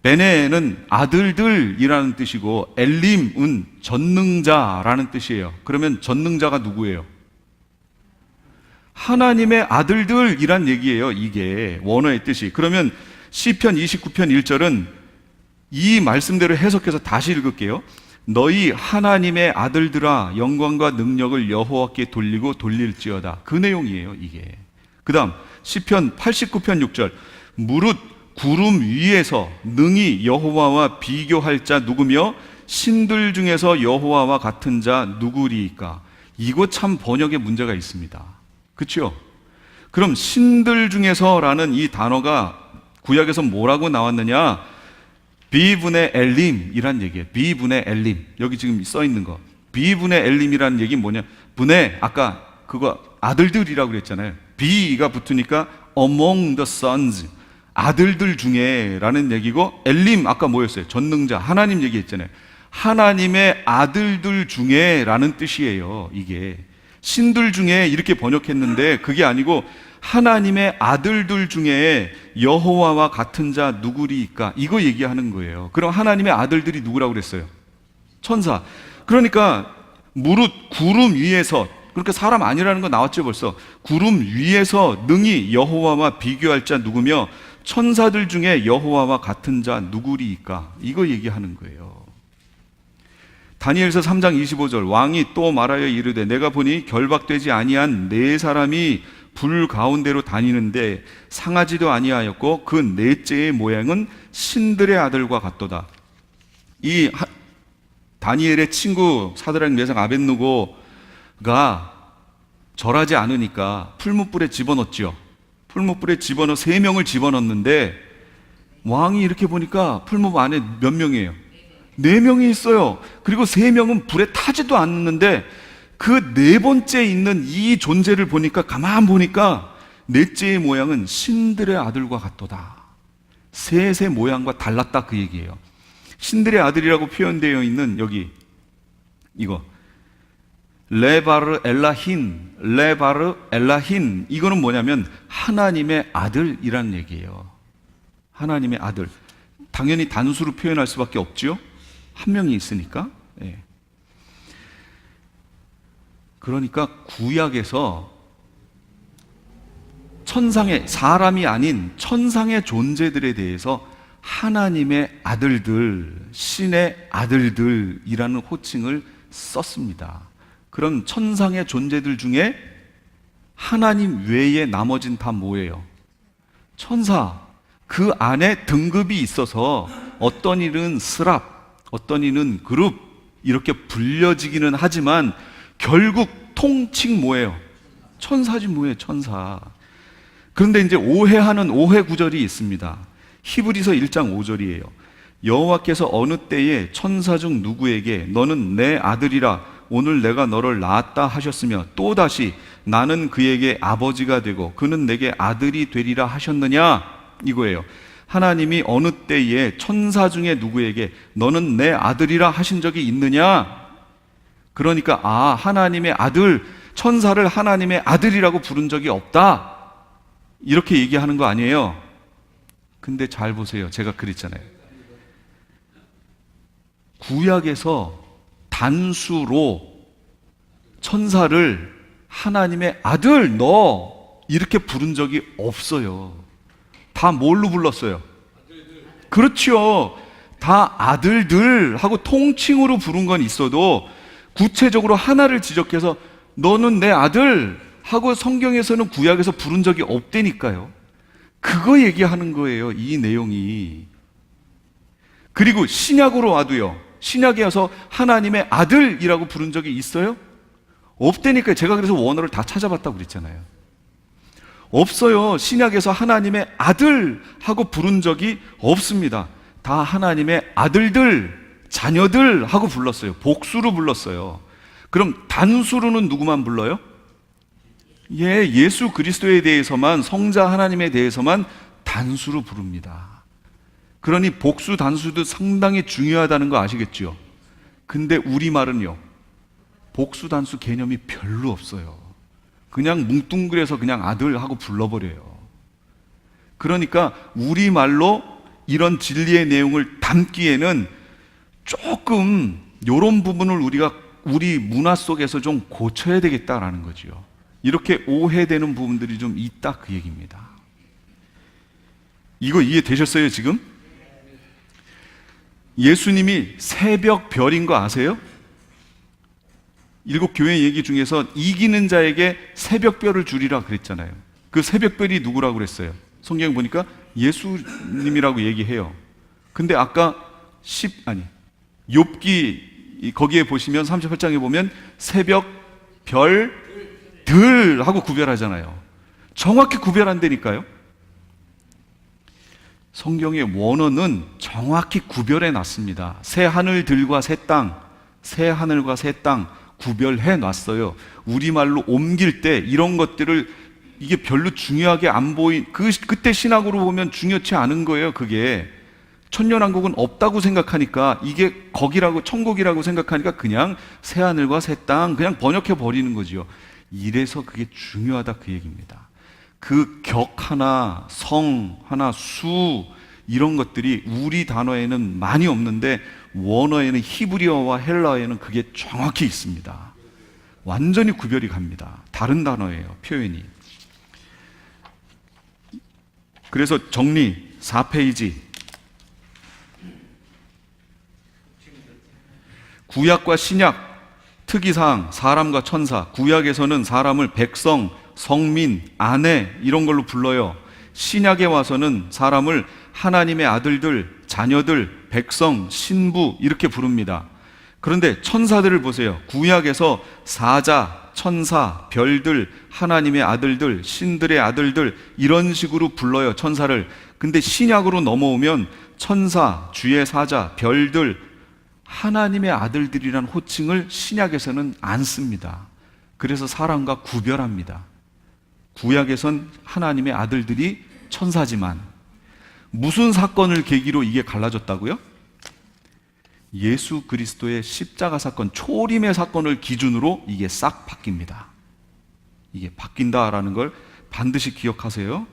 베네는 아들들이라는 뜻이고 엘림은 전능자라는 뜻이에요. 그러면 전능자가 누구예요? 하나님의 아들들이란 얘기예요. 이게 원어의 뜻이. 그러면 시편 29편 1절은 이 말씀대로 해석해서 다시 읽을게요. 너희 하나님의 아들들아, 영광과 능력을 여호와께 돌리고 돌릴지어다. 그 내용이에요, 이게. 그 다음 시편 89편 6절. 무릇 구름 위에서 능히 여호와와 비교할 자 누구며 신들 중에서 여호와와 같은 자 누구리이까? 이거 참 번역에 문제가 있습니다. 그렇죠? 그럼 신들 중에서라는 이 단어가 구약에서 뭐라고 나왔느냐? 비분의 엘림이란 얘기예요. 비분의 엘림. 여기 지금 써 있는 거. 비분의 엘림이라는 얘기는 뭐냐? 분의, 아까 그거 아들들이라고 그랬잖아요. 비가 붙으니까 among the sons. 아들들 중에 라는 얘기고, 엘림 아까 뭐였어요? 전능자, 하나님 얘기했잖아요. 하나님의 아들들 중에 라는 뜻이에요. 이게 신들 중에 이렇게 번역했는데 그게 아니고 하나님의 아들들 중에 여호와와 같은 자 누구리이까? 이거 얘기하는 거예요. 그럼 하나님의 아들들이 누구라고 그랬어요? 천사. 그러니까 무릇 구름 위에서, 그러니까 사람 아니라는 거 나왔죠 벌써. 구름 위에서 능히 여호와와 비교할 자 누구며 천사들 중에 여호와와 같은 자 누구리이까? 이거 얘기하는 거예요. 다니엘서 3장 25절, 왕이 또 말하여 이르되 내가 보니 결박되지 아니한 네 사람이 불 가운데로 다니는데 상하지도 아니하였고 그 넷째의 모양은 신들의 아들과 같도다. 이 다니엘의 친구 사드락 메삭 아벳느고가 절하지 않으니까 풀무불에 집어넣었죠. 풀무불에 집어넣어 3명을 집어넣었는데 왕이 이렇게 보니까 풀무불 안에 몇 명이에요? 4명이 있어요. 그리고 3명은 불에 타지도 않는데 그 4번째 있는 이 존재를 보니까, 가만 보니까 넷째의 모양은 신들의 아들과 같도다. 셋의 모양과 달랐다 그 얘기예요. 신들의 아들이라고 표현되어 있는 여기 이거 레바르 엘라힌, 레바르 엘라힌, 이거는 뭐냐면 하나님의 아들이라는 얘기예요. 하나님의 아들. 당연히 단수로 표현할 수밖에 없죠. 한 명이 있으니까. 예. 그러니까 구약에서 천상의, 사람이 아닌 천상의 존재들에 대해서 하나님의 아들들, 신의 아들들이라는 호칭을 썼습니다. 그럼 천상의 존재들 중에 하나님 외에 나머진 다 뭐예요? 천사. 그 안에 등급이 있어서 어떤 일은 스랍, 어떤 일은 그룹 이렇게 불려지기는 하지만 결국 통칭 뭐예요? 천사지 뭐예요? 천사. 그런데 이제 오해하는 오해 구절이 있습니다. 히브리서 1장 5절이에요. 여호와께서 어느 때에 천사 중 누구에게 너는 내 아들이라 오늘 내가 너를 낳았다 하셨으며 또다시 나는 그에게 아버지가 되고 그는 내게 아들이 되리라 하셨느냐? 이거예요. 하나님이 어느 때에 천사 중에 누구에게 너는 내 아들이라 하신 적이 있느냐? 그러니까 하나님의 아들, 천사를 하나님의 아들이라고 부른 적이 없다, 이렇게 얘기하는 거 아니에요? 근데 잘 보세요. 제가 그랬잖아요. 구약에서 단수로 천사를 하나님의 아들 너 이렇게 부른 적이 없어요. 다 뭘로 불렀어요? 그렇죠. 다 아들들 하고 통칭으로 부른 건 있어도 구체적으로 하나를 지적해서 너는 내 아들 하고 성경에서는 구약에서 부른 적이 없다니까요. 그거 얘기하는 거예요, 이 내용이. 그리고 신약으로 와도요, 신약에 와서 하나님의 아들이라고 부른 적이 있어요? 없다니까요. 제가 그래서 원어를 다 찾아봤다고 그랬잖아요. 없어요. 신약에서 하나님의 아들 하고 부른 적이 없습니다. 다 하나님의 아들들, 자녀들 하고 불렀어요. 복수로 불렀어요. 그럼 단수로는 누구만 불러요? 예수 그리스도에 대해서만, 성자 하나님에 대해서만 단수로 부릅니다. 그러니 복수 단수도 상당히 중요하다는 거 아시겠죠? 근데 우리말은요, 복수 단수 개념이 별로 없어요. 그냥 뭉뚱그려서 그냥 아들 하고 불러버려요. 그러니까 우리말로 이런 진리의 내용을 담기에는 조금 이런 부분을 우리가 우리 문화 속에서 좀 고쳐야 되겠다라는 거죠. 이렇게 오해되는 부분들이 좀 있다 그 얘기입니다. 이거 이해되셨어요 지금? 예수님이 새벽 별인 거 아세요? 일곱 교회 얘기 중에서 이기는 자에게 새벽별을 주리라 그랬잖아요. 그 새벽별이 누구라고 그랬어요? 성경 보니까 예수님이라고 얘기해요. 근데 아까 욥기 거기에 보시면 38장에 보면 새벽 별들 하고 구별하잖아요. 정확히 구별한다니까요. 성경의 원어는 정확히 구별해 놨습니다. 새 하늘들과 새 땅, 새 하늘과 새 땅 구별해 놨어요. 우리말로 옮길 때 이런 것들을 이게 별로 중요하게 안 그때 신학으로 보면 중요치 않은 거예요. 그게 천년왕국은 없다고 생각하니까, 이게 거기라고 천국이라고 생각하니까 그냥 새 하늘과 새 땅 그냥 번역해 버리는 거지요. 이래서 그게 중요하다 그 얘기입니다. 그 격 하나, 성 하나, 수 이런 것들이 우리 단어에는 많이 없는데 원어에는 히브리어와 헬라어에는 그게 정확히 있습니다. 완전히 구별이 갑니다. 다른 단어예요, 표현이. 그래서 정리 4페이지. 구약과 신약 특이사항, 사람과 천사. 구약에서는 사람을 백성, 성민, 아내 이런 걸로 불러요. 신약에 와서는 사람을 하나님의 아들들, 자녀들, 백성, 신부 이렇게 부릅니다. 그런데 천사들을 보세요. 구약에서 사자, 천사, 별들, 하나님의 아들들, 신들의 아들들 이런 식으로 불러요, 천사를. 근데 신약으로 넘어오면 천사, 주의 사자, 별들, 하나님의 아들들이란 호칭을 신약에서는 안 씁니다. 그래서 사람과 구별합니다. 구약에선 하나님의 아들들이 천사지만 무슨 사건을 계기로 이게 갈라졌다고요? 예수 그리스도의 십자가 사건, 초림의 사건을 기준으로 이게 싹 바뀝니다. 이게 바뀐다라는 걸 반드시 기억하세요.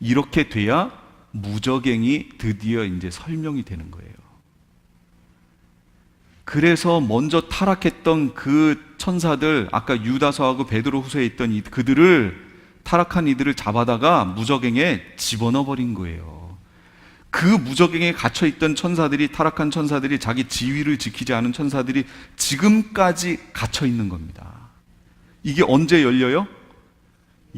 이렇게 돼야 무저갱이 드디어 이제 설명이 되는 거예요. 그래서 먼저 타락했던 그 천사들, 아까 유다서하고 베드로후서에 있던 타락한 이들을 잡아다가 무저갱에 집어넣어 버린 거예요. 그 무저갱에 갇혀있던 천사들이, 타락한 천사들이, 자기 지위를 지키지 않은 천사들이 지금까지 갇혀있는 겁니다. 이게 언제 열려요?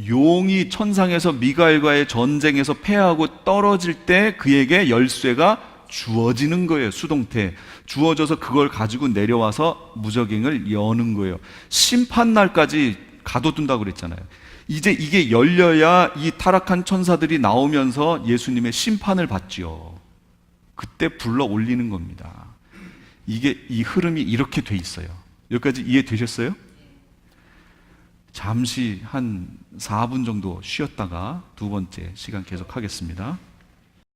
용이 천상에서 미가엘과의 전쟁에서 패하고 떨어질 때 그에게 열쇠가 주어지는 거예요. 수동태 주어져서 그걸 가지고 내려와서 무저갱을 여는 거예요. 심판날까지 가둬둔다고 그랬잖아요. 이제 이게 열려야 이 타락한 천사들이 나오면서 예수님의 심판을 받지요. 그때 불러 올리는 겁니다. 이 흐름이 이렇게 돼 있어요. 여기까지 이해되셨어요? 잠시 한 4분 정도 쉬었다가 두 번째 시간 계속하겠습니다.